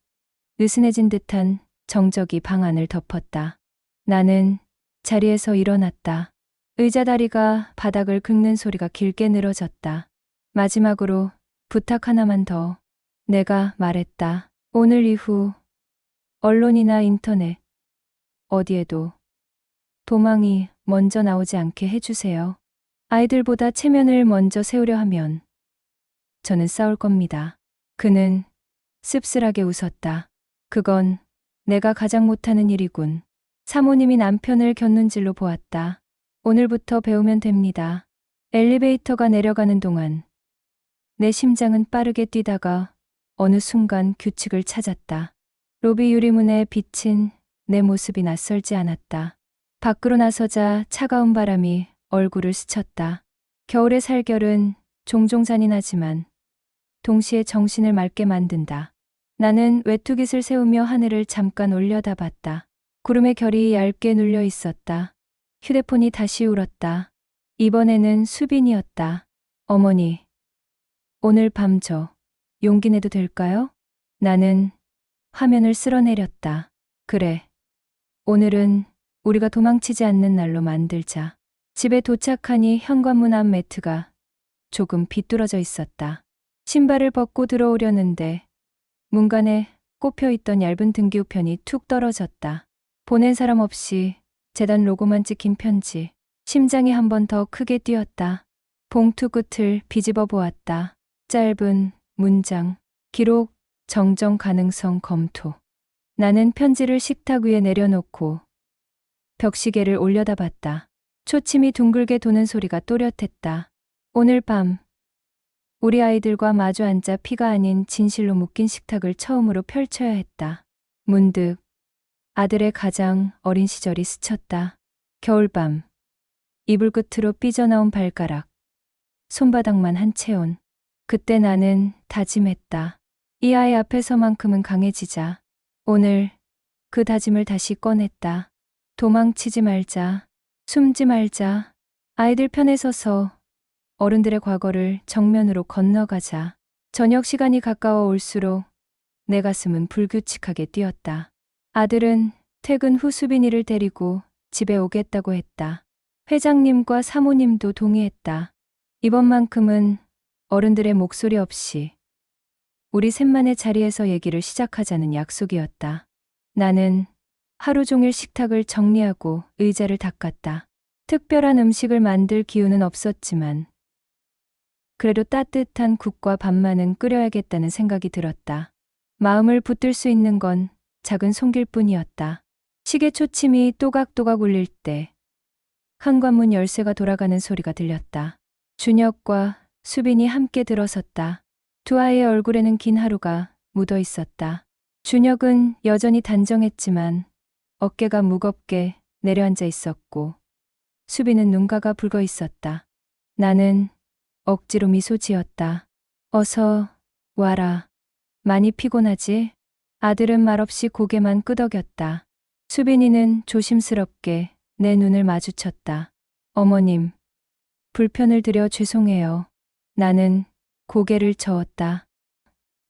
느슨해진 듯한 정적이 방 안을 덮었다. 나는 자리에서 일어났다. 의자 다리가 바닥을 긁는 소리가 길게 늘어졌다. 마지막으로 부탁 하나만 더. 내가 말했다. 오늘 이후 언론이나 인터넷 어디에도 도망이 먼저 나오지 않게 해주세요. 아이들보다 체면을 먼저 세우려 하면 저는 싸울 겁니다. 그는 씁쓸하게 웃었다. 그건 내가 가장 못하는 일이군. 사모님이 남편을 곁눈질로 보았다. 오늘부터 배우면 됩니다. 엘리베이터가 내려가는 동안 내 심장은 빠르게 뛰다가 어느 순간 규칙을 찾았다. 로비 유리문에 비친 내 모습이 낯설지 않았다. 밖으로 나서자 차가운 바람이 얼굴을 스쳤다. 겨울의 살결은 종종 잔인하지만 동시에 정신을 맑게 만든다. 나는 외투깃을 세우며 하늘을 잠깐 올려다봤다. 구름의 결이 얇게 눌려 있었다. 휴대폰이 다시 울었다. 이번에는 수빈이었다. 어머니, 오늘 밤 저 용기 내도 될까요? 나는 화면을 쓸어내렸다. 그래. 오늘은 우리가 도망치지 않는 날로 만들자. 집에 도착하니 현관문 앞 매트가 조금 비뚤어져 있었다. 신발을 벗고 들어오려는데 문간에 꼽혀있던 얇은 등기우편이 툭 떨어졌다. 보낸 사람 없이 재단 로고만 찍힌 편지. 심장이 한 번 더 크게 뛰었다. 봉투 끝을 비집어 보았다. 짧은 문장. 기록 정정 가능성 검토. 나는 편지를 식탁 위에 내려놓고 벽시계를 올려다봤다. 초침이 둥글게 도는 소리가 또렷했다. 오늘 밤 우리 아이들과 마주 앉아 피가 아닌 진실로 묶인 식탁을 처음으로 펼쳐야 했다. 문득 아들의 가장 어린 시절이 스쳤다. 겨울밤 이불 끝으로 삐져나온 발가락, 손바닥만 한 채온. 그때 나는 다짐했다. 이 아이 앞에서만큼은 강해지자. 오늘 그 다짐을 다시 꺼냈다. 도망치지 말자. 숨지 말자. 아이들 편에 서서 어른들의 과거를 정면으로 건너가자. 저녁 시간이 가까워 올수록 내 가슴은 불규칙하게 뛰었다. 아들은 퇴근 후 수빈이를 데리고 집에 오겠다고 했다. 회장님과 사모님도 동의했다. 이번만큼은 어른들의 목소리 없이 우리 셋만의 자리에서 얘기를 시작하자는 약속이었다. 나는 하루 종일 식탁을 정리하고 의자를 닦았다. 특별한 음식을 만들 기운은 없었지만 그래도 따뜻한 국과 밥만은 끓여야겠다는 생각이 들었다. 마음을 붙들 수 있는 건 작은 손길뿐이었다. 시계 초침이 또각또각 울릴 때 현관문 열쇠가 돌아가는 소리가 들렸다. 준혁과 수빈이 함께 들어섰다. 두 아이의 얼굴에는 긴 하루가 묻어 있었다. 준혁은 여전히 단정했지만 어깨가 무겁게 내려앉아 있었고 수빈은 눈가가 붉어 있었다. 나는 억지로 미소 지었다. 어서 와라. 많이 피곤하지? 아들은 말없이 고개만 끄덕였다. 수빈이는 조심스럽게 내 눈을 마주쳤다. 어머님, 불편을 드려 죄송해요. 나는 고개를 저었다.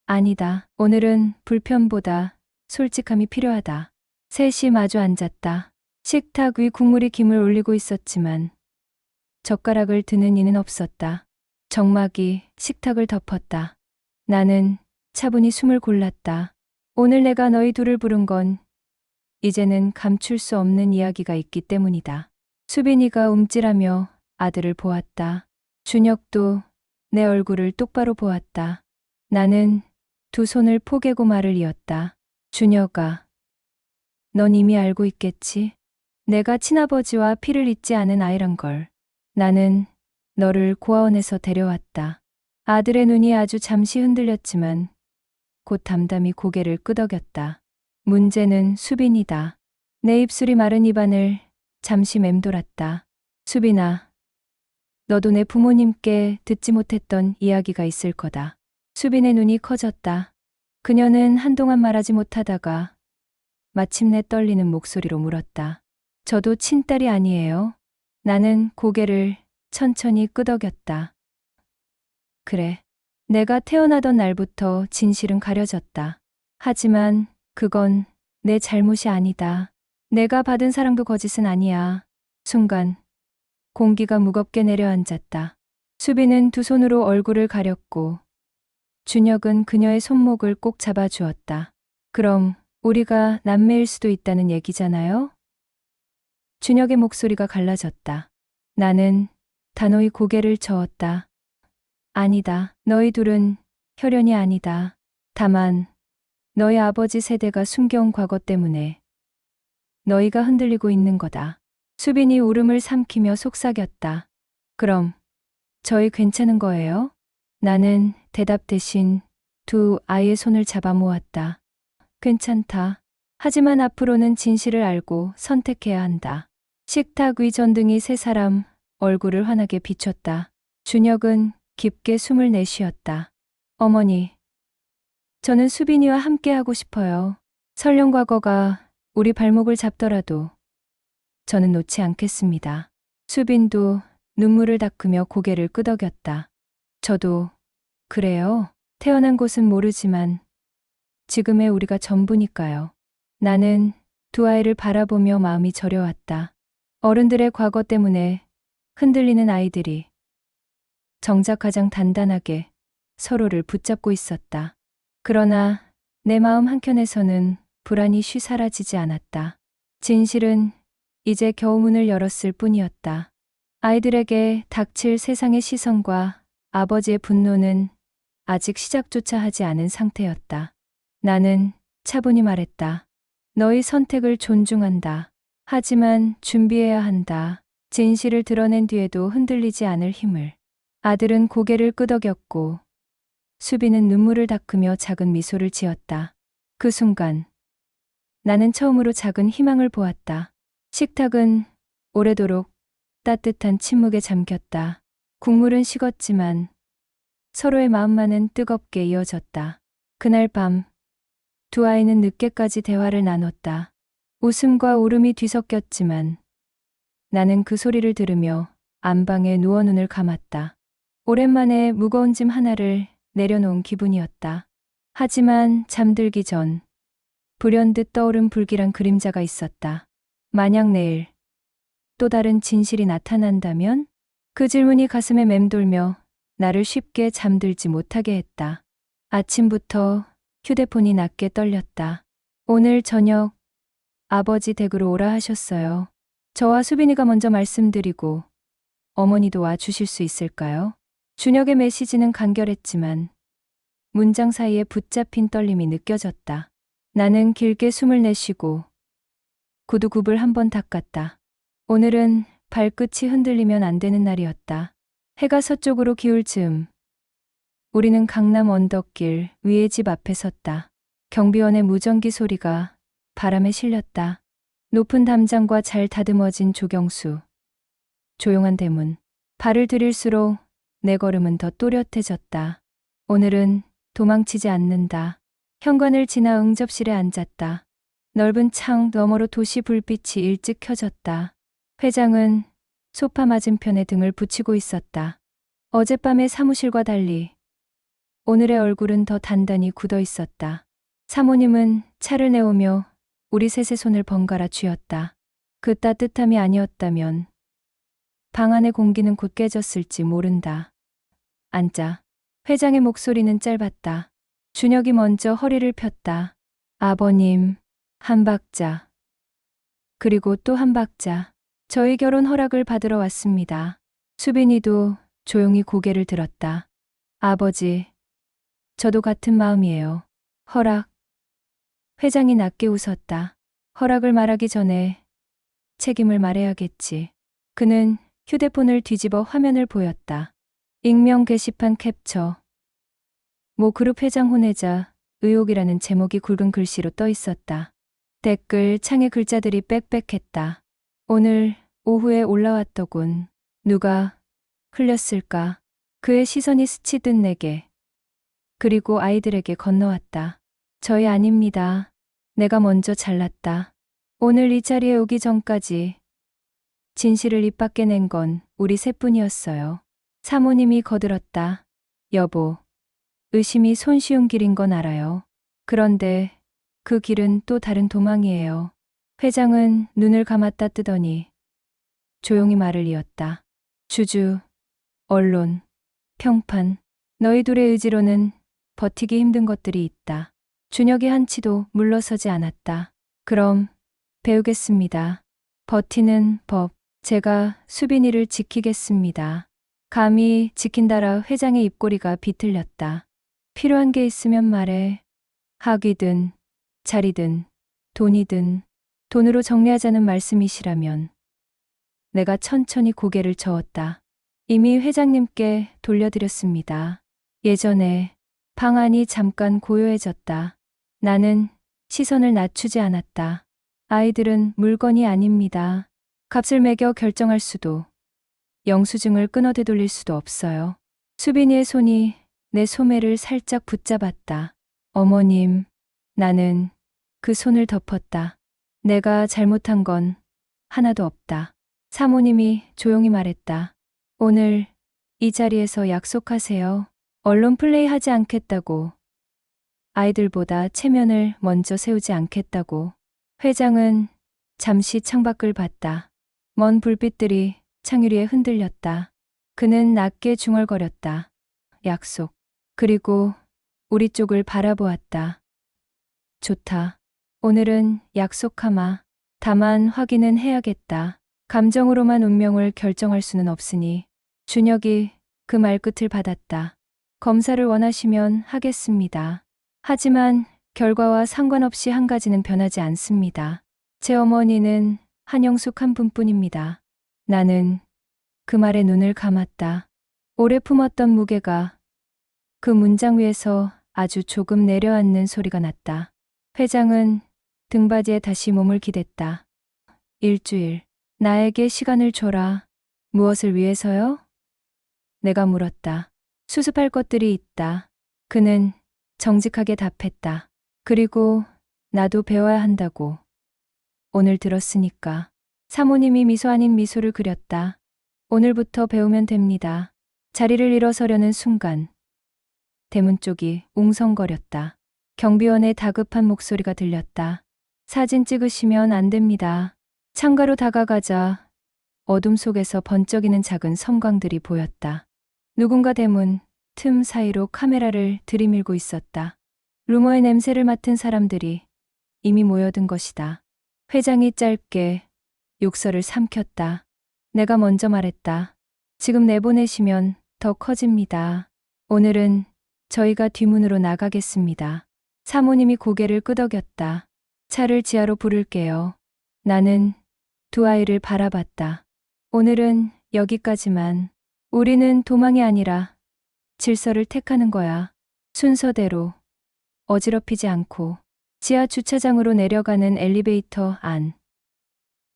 아니다. 오늘은 불편보다 솔직함이 필요하다. 셋이 마주 앉았다. 식탁 위 국물이 김을 올리고 있었지만 젓가락을 드는 이는 없었다. 정막이 식탁을 덮었다. 나는 차분히 숨을 골랐다. 오늘 내가 너희 둘을 부른 건 이제는 감출 수 없는 이야기가 있기 때문이다. 수빈이가 움찔하며 아들을 보았다. 준혁도 내 얼굴을 똑바로 보았다. 나는 두 손을 포개고 말을 이었다. 준혁아, 넌 이미 알고 있겠지? 내가 친아버지와 피를 잇지 않은 아이란 걸. 나는 너를 고아원에서 데려왔다. 아들의 눈이 아주 잠시 흔들렸지만 곧 담담히 고개를 끄덕였다. 문제는 수빈이다. 내 입술이 마른 입안을 잠시 맴돌았다. 수빈아, 너도 내 부모님께 듣지 못했던 이야기가 있을 거다. 수빈의 눈이 커졌다. 그녀는 한동안 말하지 못하다가 마침내 떨리는 목소리로 물었다. 저도 친딸이 아니에요. 나는 고개를 천천히 끄덕였다. 그래. 내가 태어나던 날부터 진실은 가려졌다. 하지만 그건 내 잘못이 아니다. 내가 받은 사랑도 거짓은 아니야. 순간 공기가 무겁게 내려앉았다. 수빈은 두 손으로 얼굴을 가렸고 준혁은 그녀의 손목을 꼭 잡아주었다. 그럼 우리가 남매일 수도 있다는 얘기잖아요? 준혁의 목소리가 갈라졌다. 나는 단호히 고개를 저었다. 아니다. 너희 둘은 혈연이 아니다. 다만 너희 아버지 세대가 숨겨온 과거 때문에 너희가 흔들리고 있는 거다. 수빈이 울음을 삼키며 속삭였다. 그럼 저희 괜찮은 거예요? 나는 대답 대신 두 아이의 손을 잡아 모았다. 괜찮다. 하지만 앞으로는 진실을 알고 선택해야 한다. 식탁 위 전등이 세 사람 얼굴을 환하게 비췄다. 준혁은 깊게 숨을 내쉬었다. 어머니, 저는 수빈이와 함께 하고 싶어요. 설령 과거가 우리 발목을 잡더라도 저는 놓지 않겠습니다. 수빈도 눈물을 닦으며 고개를 끄덕였다. 저도 그래요. 태어난 곳은 모르지만 지금의 우리가 전부니까요. 나는 두 아이를 바라보며 마음이 저려왔다. 어른들의 과거 때문에 흔들리는 아이들이 정작 가장 단단하게 서로를 붙잡고 있었다. 그러나 내 마음 한켠에서는 불안이 쉬 사라지지 않았다. 진실은 이제 겨우 문을 열었을 뿐이었다. 아이들에게 닥칠 세상의 시선과 아버지의 분노는 아직 시작조차 하지 않은 상태였다. 나는 차분히 말했다. 너희 선택을 존중한다. 하지만 준비해야 한다. 진실을 드러낸 뒤에도 흔들리지 않을 힘을. 아들은 고개를 끄덕였고 수빈은 눈물을 닦으며 작은 미소를 지었다. 그 순간 나는 처음으로 작은 희망을 보았다. 식탁은 오래도록 따뜻한 침묵에 잠겼다. 국물은 식었지만 서로의 마음만은 뜨겁게 이어졌다. 그날 밤 두 아이는 늦게까지 대화를 나눴다. 웃음과 울음이 뒤섞였지만 나는 그 소리를 들으며 안방에 누워 눈을 감았다. 오랜만에 무거운 짐 하나를 내려놓은 기분이었다. 하지만 잠들기 전 불현듯 떠오른 불길한 그림자가 있었다. 만약 내일 또 다른 진실이 나타난다면? 그 질문이 가슴에 맴돌며 나를 쉽게 잠들지 못하게 했다. 아침부터 휴대폰이 낮게 떨렸다. 오늘 저녁 아버지 댁으로 오라 하셨어요. 저와 수빈이가 먼저 말씀드리고 어머니도 와 주실 수 있을까요? 준혁의 메시지는 간결했지만 문장 사이에 붙잡힌 떨림이 느껴졌다. 나는 길게 숨을 내쉬고 구두굽을 한번 닦았다. 오늘은 발끝이 흔들리면 안 되는 날이었다. 해가 서쪽으로 기울 즈음 우리는 강남 언덕길 위의 집 앞에 섰다. 경비원의 무전기 소리가 바람에 실렸다. 높은 담장과 잘 다듬어진 조경수. 조용한 대문. 발을 들일수록 내 걸음은 더 또렷해졌다. 오늘은 도망치지 않는다. 현관을 지나 응접실에 앉았다. 넓은 창 너머로 도시 불빛이 일찍 켜졌다. 회장은 소파 맞은편에 등을 붙이고 있었다. 어젯밤의 사무실과 달리 오늘의 얼굴은 더 단단히 굳어 있었다. 사모님은 차를 내오며 우리 셋의 손을 번갈아 쥐었다. 그 따뜻함이 아니었다면 방 안의 공기는 곧 깨졌을지 모른다. 앉자. 회장의 목소리는 짧았다. 준혁이 먼저 허리를 폈다. 아버님, 한 박자. 그리고 또 한 박자. 저희 결혼 허락을 받으러 왔습니다. 수빈이도 조용히 고개를 들었다. 아버지, 저도 같은 마음이에요. 허락. 회장이 낮게 웃었다. 허락을 말하기 전에 책임을 말해야겠지. 그는 휴대폰을 뒤집어 화면을 보였다. 익명 게시판 캡처. 모 그룹 회장 혼외자 의혹이라는 제목이 굵은 글씨로 떠 있었다. 댓글 창에 글자들이 빽빽했다. 오늘 오후에 올라왔더군. 누가 흘렸을까? 그의 시선이 스치듯 내게 그리고 아이들에게 건너왔다. 저희 아닙니다. 내가 먼저 잘났다. 오늘 이 자리에 오기 전까지 진실을 입 밖에 낸 건 우리 셋뿐이었어요. 사모님이 거들었다. 여보, 의심이 손쉬운 길인 건 알아요. 그런데 그 길은 또 다른 도망이에요. 회장은 눈을 감았다 뜨더니 조용히 말을 이었다. 주주, 언론, 평판, 너희 둘의 의지로는 버티기 힘든 것들이 있다. 준혁이 한치도 물러서지 않았다. 그럼 배우겠습니다. 버티는 법. 제가 수빈이를 지키겠습니다. 감히 지킨다라 회장의 입꼬리가 비틀렸다. 필요한 게 있으면 말해. 학위든 자리든 돈이든 돈으로 정리하자는 말씀이시라면. 내가 천천히 고개를 저었다. 이미 회장님께 돌려드렸습니다. 예전에 방안이 잠깐 고요해졌다. 나는 시선을 낮추지 않았다. 아이들은 물건이 아닙니다. 값을 매겨 결정할 수도, 영수증을 끊어 되돌릴 수도 없어요. 수빈이의 손이 내 소매를 살짝 붙잡았다. 어머님, 나는 그 손을 덮었다. 내가 잘못한 건 하나도 없다. 사모님이 조용히 말했다. 오늘 이 자리에서 약속하세요. 언론 플레이하지 않겠다고. 아이들보다 체면을 먼저 세우지 않겠다고. 회장은 잠시 창밖을 봤다. 먼 불빛들이 창유리에 흔들렸다. 그는 낮게 중얼거렸다. 약속. 그리고 우리 쪽을 바라보았다. 좋다. 오늘은 약속하마. 다만 확인은 해야겠다. 감정으로만 운명을 결정할 수는 없으니. 준혁이 그 말끝을 받았다. 검사를 원하시면 하겠습니다. 하지만 결과와 상관없이 한 가지는 변하지 않습니다. 제 어머니는 한영숙 한 분뿐입니다. 나는 그 말에 눈을 감았다. 오래 품었던 무게가 그 문장 위에서 아주 조금 내려앉는 소리가 났다. 회장은 등받이에 다시 몸을 기댔다. 일주일, 나에게 시간을 줘라. 무엇을 위해서요? 내가 물었다. 수습할 것들이 있다. 그는 정직하게 답했다. 그리고 나도 배워야 한다고. 오늘 들었으니까. 사모님이 미소 아닌 미소를 그렸다. 오늘부터 배우면 됩니다. 자리를 일어서려는 순간 대문 쪽이 웅성거렸다. 경비원의 다급한 목소리가 들렸다. 사진 찍으시면 안 됩니다. 창가로 다가가자 어둠 속에서 번쩍이는 작은 섬광들이 보였다. 누군가 대문 틈 사이로 카메라를 들이밀고 있었다. 루머의 냄새를 맡은 사람들이 이미 모여든 것이다. 회장이 짧게 욕설을 삼켰다. 내가 먼저 말했다. 지금 내보내시면 더 커집니다. 오늘은 저희가 뒷문으로 나가겠습니다. 사모님이 고개를 끄덕였다. 차를 지하로 부를게요. 나는 두 아이를 바라봤다. 오늘은 여기까지만. 우리는 도망이 아니라 질서를 택하는 거야. 순서대로 어지럽히지 않고. 지하 주차장으로 내려가는 엘리베이터 안.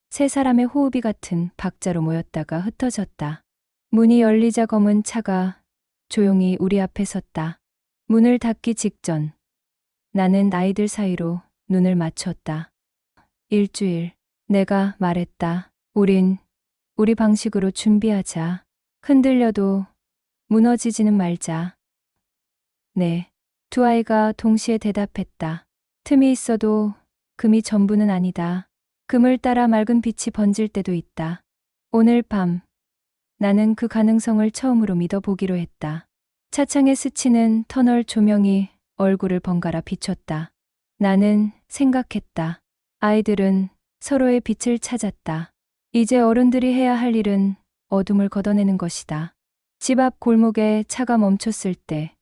세 사람의 호흡이 같은 박자로 모였다가 흩어졌다. 문이 열리자 검은 차가 조용히 우리 앞에 섰다. 문을 닫기 직전 나는 아이들 사이로 눈을 맞췄다. 일주일. 내가 말했다. 우린 우리 방식으로 준비하자. 흔들려도 무너지지는 말자. 네. 두 아이가 동시에 대답했다. 틈이 있어도 금이 전부는 아니다. 금을 따라 맑은 빛이 번질 때도 있다. 오늘 밤 나는 그 가능성을 처음으로 믿어보기로 했다. 차창에 스치는 터널 조명이 얼굴을 번갈아 비췄다. 나는 생각했다. 아이들은 서로의 빛을 찾았다. 이제 어른들이 해야 할 일은 어둠을 걷어내는 것이다. 집 앞 골목에 차가 멈췄을 때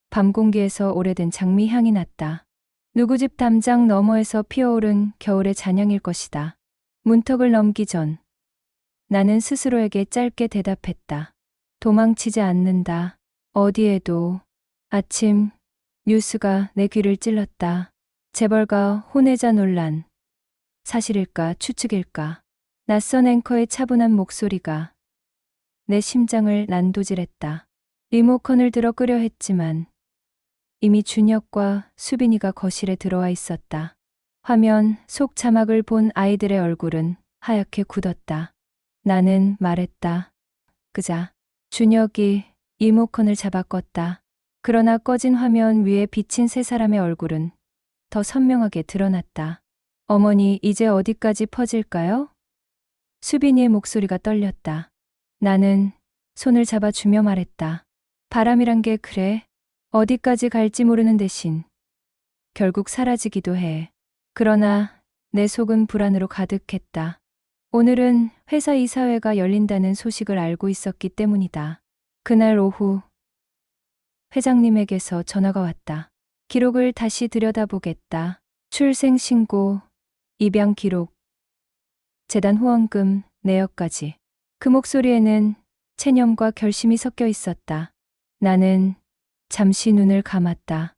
밤 공기에서 오래된 장미 향이 났다. 누구 집 담장 너머에서 피어오른 겨울의 잔향일 것이다. 문턱을 넘기 전 나는 스스로에게 짧게 대답했다. 도망치지 않는다. 어디에도. 아침 뉴스가 내 귀를 찔렀다. 재벌가 혼외자 논란. 사실일까 추측일까. 낯선 앵커의 차분한 목소리가 내 심장을 난도질했다. 리모컨을 들어 끄려 했지만 이미 준혁과 수빈이가 거실에 들어와 있었다. 화면 속 자막을 본 아이들의 얼굴은 하얗게 굳었다. 나는 말했다. 끄자. 준혁이 리모컨을 잡아 껐다. 그러나 꺼진 화면 위에 비친 세 사람의 얼굴은 더 선명하게 드러났다. 어머니, 이제 어디까지 퍼질까요? 수빈이의 목소리가 떨렸다. 나는 손을 잡아주며 말했다. 바람이란 게 그래. 어디까지 갈지 모르는 대신 결국 사라지기도 해. 그러나 내 속은 불안으로 가득했다. 오늘은 회사 이사회가 열린다는 소식을 알고 있었기 때문이다. 그날 오후 회장님에게서 전화가 왔다. 기록을 다시 들여다보겠다. 출생신고, 입양 기록, 재단 후원금, 내역까지. 그 목소리에는 체념과 결심이 섞여 있었다. 나는 잠시 눈을 감았다.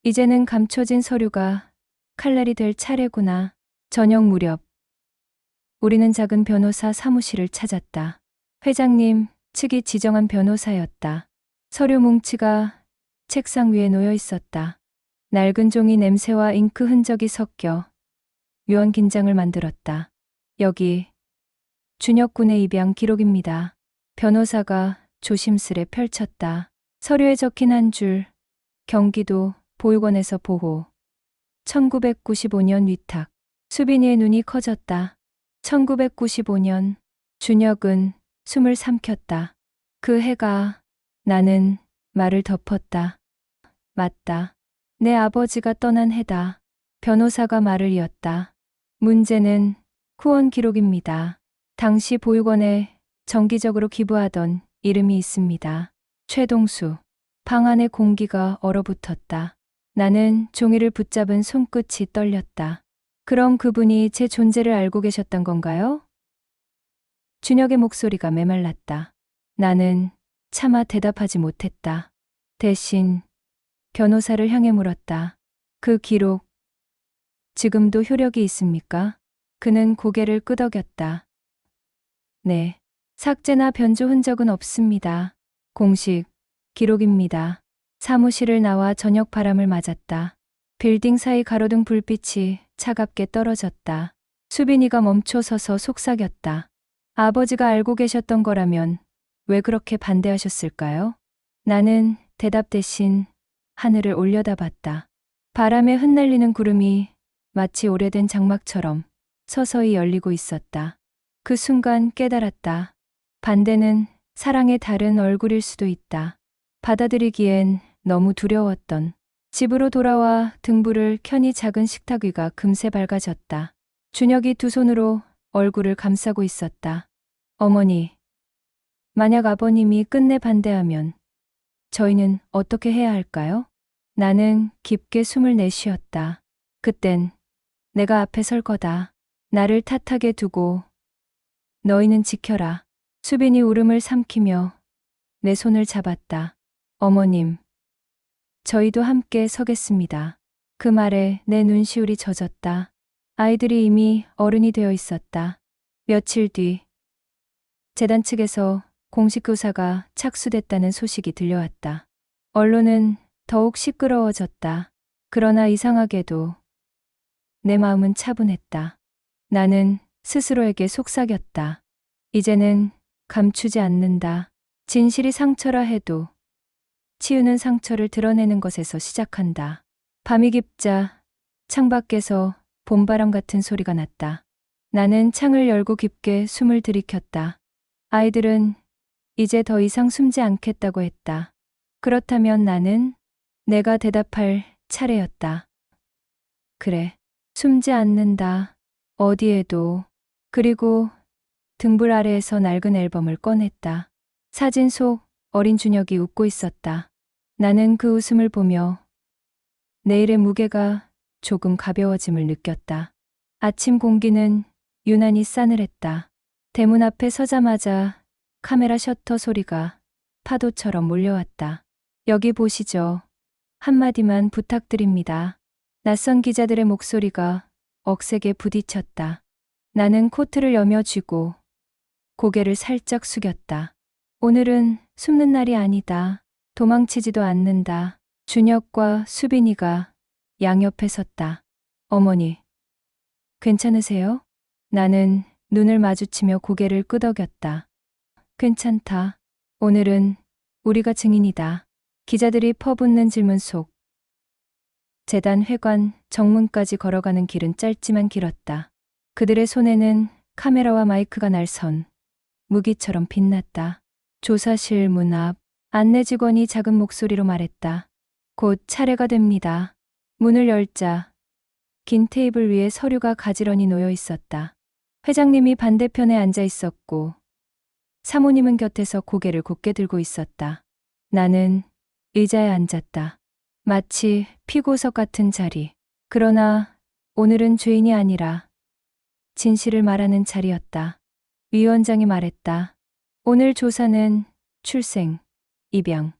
이제는 감춰진 서류가 칼날이 될 차례구나. 저녁 무렵 우리는 작은 변호사 사무실을 찾았다. 회장님 측이 지정한 변호사였다. 서류 뭉치가 책상 위에 놓여 있었다. 낡은 종이 냄새와 잉크 흔적이 섞여 묘한 긴장을 만들었다. 여기 준혁 군의 입양 기록입니다. 변호사가 조심스레 펼쳤다. 서류에 적힌 한 줄, 경기도 보육원에서 보호. 1995년 위탁. 수빈이의 눈이 커졌다. 1995년. 준혁은 숨을 삼켰다. 그 해가. 나는 말을 덮었다. 맞다. 내 아버지가 떠난 해다. 변호사가 말을 이었다. 문제는 후원 기록입니다. 당시 보육원에 정기적으로 기부하던 이름이 있습니다. 최동수. 방 안의 공기가 얼어붙었다. 나는 종이를 붙잡은 손끝이 떨렸다. 그럼 그분이 제 존재를 알고 계셨던 건가요? 준혁의 목소리가 메말랐다. 나는 차마 대답하지 못했다. 대신 변호사를 향해 물었다. 그 기록, 지금도 효력이 있습니까? 그는 고개를 끄덕였다. 네. 삭제나 변조 흔적은 없습니다. 공식 기록입니다. 사무실을 나와 저녁 바람을 맞았다. 빌딩 사이 가로등 불빛이 차갑게 떨어졌다. 수빈이가 멈춰 서서 속삭였다. 아버지가 알고 계셨던 거라면 왜 그렇게 반대하셨을까요? 나는 대답 대신 하늘을 올려다봤다. 바람에 흩날리는 구름이 마치 오래된 장막처럼 서서히 열리고 있었다. 그 순간 깨달았다. 반대는 사랑의 다른 얼굴일 수도 있다. 받아들이기엔 너무 두려웠던. 집으로 돌아와 등불을 켜니 작은 식탁 위가 금세 밝아졌다. 준혁이 두 손으로 얼굴을 감싸고 있었다. 어머니, 만약 아버님이 끝내 반대하면 저희는 어떻게 해야 할까요? 나는 깊게 숨을 내쉬었다. 그땐 내가 앞에 설 거다. 나를 탓하게 두고 너희는 지켜라. 수빈이 울음을 삼키며 내 손을 잡았다. 어머님, 저희도 함께 서겠습니다. 그 말에 내 눈시울이 젖었다. 아이들이 이미 어른이 되어 있었다. 며칠 뒤 재단 측에서 공식 교사가 착수됐다는 소식이 들려왔다. 언론은 더욱 시끄러워졌다. 그러나 이상하게도 내 마음은 차분했다. 나는 스스로에게 속삭였다. 이제는 감추지 않는다. 진실이 상처라 해도 치유는 상처를 드러내는 것에서 시작한다. 밤이 깊자 창밖에서 봄바람 같은 소리가 났다. 나는 창을 열고 깊게 숨을 들이켰다. 아이들은 이제 더 이상 숨지 않겠다고 했다. 그렇다면 나는 내가 대답할 차례였다. 그래, 숨지 않는다. 어디에도. 그리고 등불 아래에서 낡은 앨범을 꺼냈다. 사진 속 어린 준혁이 웃고 있었다. 나는 그 웃음을 보며 내일의 무게가 조금 가벼워짐을 느꼈다. 아침 공기는 유난히 싸늘했다. 대문 앞에 서자마자 카메라 셔터 소리가 파도처럼 몰려왔다. 여기 보시죠. 한마디만 부탁드립니다. 낯선 기자들의 목소리가 억세게 부딪혔다. 나는 코트를 여며 쥐고 고개를 살짝 숙였다. 오늘은 숨는 날이 아니다. 도망치지도 않는다. 준혁과 수빈이가 양옆에 섰다. 어머니, 괜찮으세요? 나는 눈을 마주치며 고개를 끄덕였다. 괜찮다. 오늘은 우리가 증인이다. 기자들이 퍼붓는 질문 속 재단 회관 정문까지 걸어가는 길은 짧지만 길었다. 그들의 손에는 카메라와 마이크가 날선 무기처럼 빛났다. 조사실 문 앞 안내 직원이 작은 목소리로 말했다. 곧 차례가 됩니다. 문을 열자 긴 테이블 위에 서류가 가지런히 놓여 있었다. 회장님이 반대편에 앉아 있었고 사모님은 곁에서 고개를 곧게 들고 있었다. 나는 의자에 앉았다. 마치 피고석 같은 자리. 그러나 오늘은 죄인이 아니라 진실을 말하는 자리였다. 위원장이 말했다. 오늘 조사는 출생, 입양,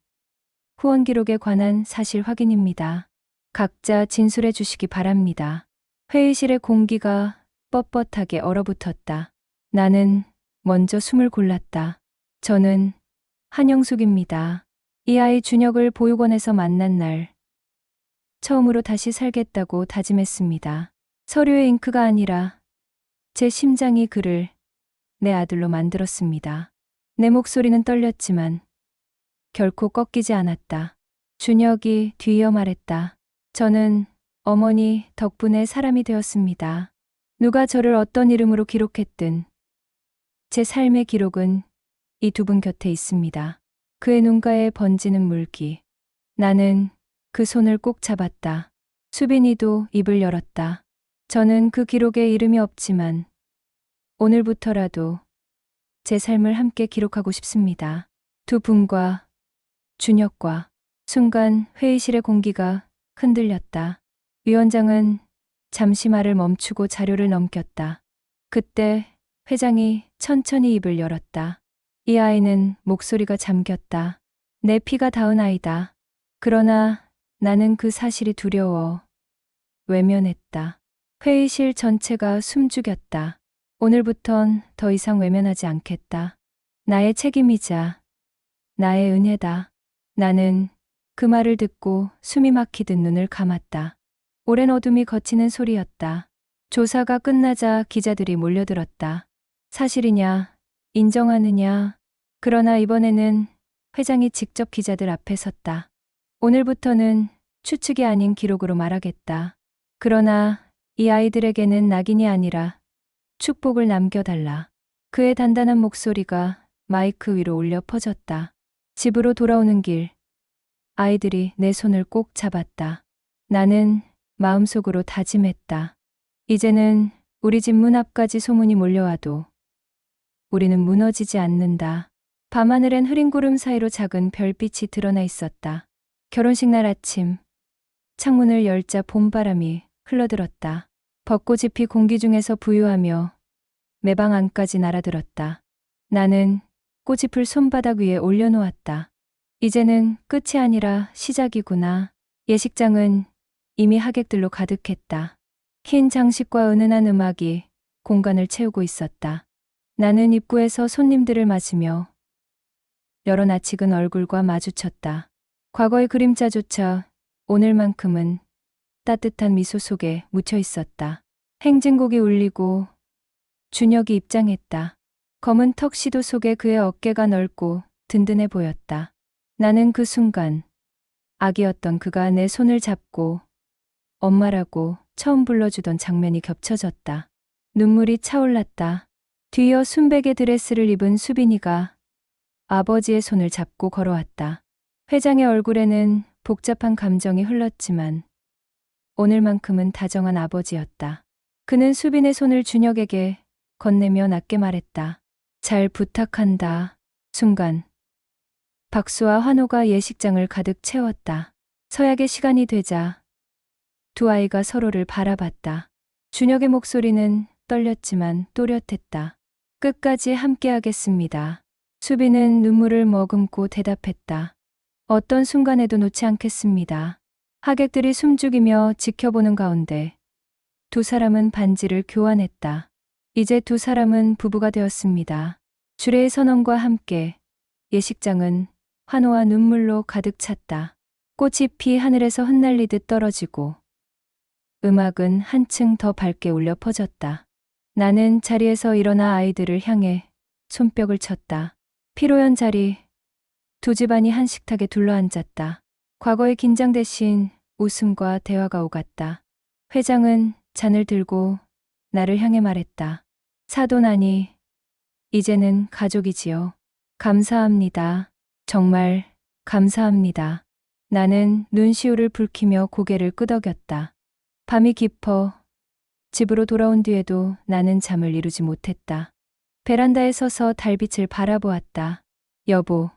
후원 기록에 관한 사실 확인입니다. 각자 진술해 주시기 바랍니다. 회의실의 공기가 뻣뻣하게 얼어붙었다. 나는 먼저 숨을 골랐다. 저는 한영숙입니다. 이 아이 준혁을 보육원에서 만난 날 처음으로 다시 살겠다고 다짐했습니다. 서류의 잉크가 아니라 제 심장이 그를 내 아들로 만들었습니다. 내 목소리는 떨렸지만 결코 꺾이지 않았다. 준혁이 뒤이어 말했다. 저는 어머니 덕분에 사람이 되었습니다. 누가 저를 어떤 이름으로 기록했든 제 삶의 기록은 이 두 분 곁에 있습니다. 그의 눈가에 번지는 물기. 나는 그 손을 꼭 잡았다. 수빈이도 입을 열었다. 저는 그 기록에 이름이 없지만 오늘부터라도 제 삶을 함께 기록하고 싶습니다. 두 분과 준혁과. 순간 회의실의 공기가 흔들렸다. 위원장은 잠시 말을 멈추고 자료를 넘겼다. 그때 회장이 천천히 입을 열었다. 이 아이는 목소리가 잠겼다. 내 피가 닿은 아이다. 그러나 나는 그 사실이 두려워 외면했다. 회의실 전체가 숨죽였다. 오늘부턴 더 이상 외면하지 않겠다. 나의 책임이자 나의 은혜다. 나는 그 말을 듣고 숨이 막히듯 눈을 감았다. 오랜 어둠이 거치는 소리였다. 조사가 끝나자 기자들이 몰려들었다. 사실이냐? 인정하느냐? 그러나 이번에는 회장이 직접 기자들 앞에 섰다. 오늘부터는 추측이 아닌 기록으로 말하겠다. 그러나 이 아이들에게는 낙인이 아니라 축복을 남겨달라. 그의 단단한 목소리가 마이크 위로 울려 퍼졌다. 집으로 돌아오는 길, 아이들이 내 손을 꼭 잡았다. 나는 마음속으로 다짐했다. 이제는 우리 집 문 앞까지 소문이 몰려와도 우리는 무너지지 않는다. 밤하늘엔 흐린 구름 사이로 작은 별빛이 드러나 있었다. 결혼식 날 아침, 창문을 열자 봄바람이 흘러들었다. 벚꽃잎이 공기 중에서 부유하며 내 방 안까지 날아들었다. 나는 꽃잎을 손바닥 위에 올려놓았다. 이제는 끝이 아니라 시작이구나. 예식장은 이미 하객들로 가득했다. 흰 장식과 은은한 음악이 공간을 채우고 있었다. 나는 입구에서 손님들을 맞으며 여러 낯익은 얼굴과 마주쳤다. 과거의 그림자조차 오늘만큼은 따뜻한 미소 속에 묻혀 있었다. 행진곡이 울리고 준혁이 입장했다. 검은 턱시도 속에 그의 어깨가 넓고 든든해 보였다. 나는 그 순간 아기였던 그가 내 손을 잡고 엄마라고 처음 불러주던 장면이 겹쳐졌다. 눈물이 차올랐다. 뒤이어 순백의 드레스를 입은 수빈이가 아버지의 손을 잡고 걸어왔다. 회장의 얼굴에는 복잡한 감정이 흘렀지만 오늘만큼은 다정한 아버지였다. 그는 수빈의 손을 준혁에게 건네며 낮게 말했다. 잘 부탁한다. 순간 박수와 환호가 예식장을 가득 채웠다. 서약의 시간이 되자 두 아이가 서로를 바라봤다. 준혁의 목소리는 떨렸지만 또렷했다. 끝까지 함께하겠습니다. 수빈은 눈물을 머금고 대답했다. 어떤 순간에도 놓지 않겠습니다. 하객들이 숨죽이며 지켜보는 가운데 두 사람은 반지를 교환했다. 이제 두 사람은 부부가 되었습니다. 주례의 선언과 함께 예식장은 환호와 눈물로 가득 찼다. 꽃잎이 하늘에서 흩날리듯 떨어지고 음악은 한층 더 밝게 울려 퍼졌다. 나는 자리에서 일어나 아이들을 향해 손뼉을 쳤다. 피로연 자리, 두 집안이 한 식탁에 둘러앉았다. 과거의 긴장 대신 웃음과 대화가 오갔다. 회장은 잔을 들고 나를 향해 말했다. 사돈아니, 이제는 가족이지요. 감사합니다. 정말 감사합니다. 나는 눈시울을 붉히며 고개를 끄덕였다. 밤이 깊어 집으로 돌아온 뒤에도 나는 잠을 이루지 못했다. 베란다에 서서 달빛을 바라보았다. 여보,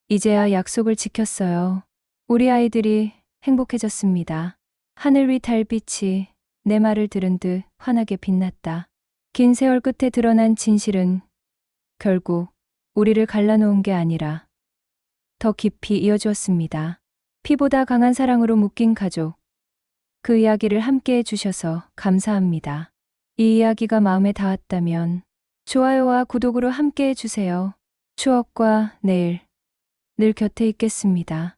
이제야 약속을 지켰어요. 우리 아이들이 행복해졌습니다. 하늘 위 달빛이 내 말을 들은 듯 환하게 빛났다. 긴 세월 끝에 드러난 진실은 결국 우리를 갈라놓은 게 아니라 더 깊이 이어주었습니다. 피보다 강한 사랑으로 묶인 가족. 그 이야기를 함께 해주셔서 감사합니다. 이 이야기가 마음에 닿았다면 좋아요와 구독으로 함께 해주세요. 추억과 내일 늘 곁에 있겠습니다.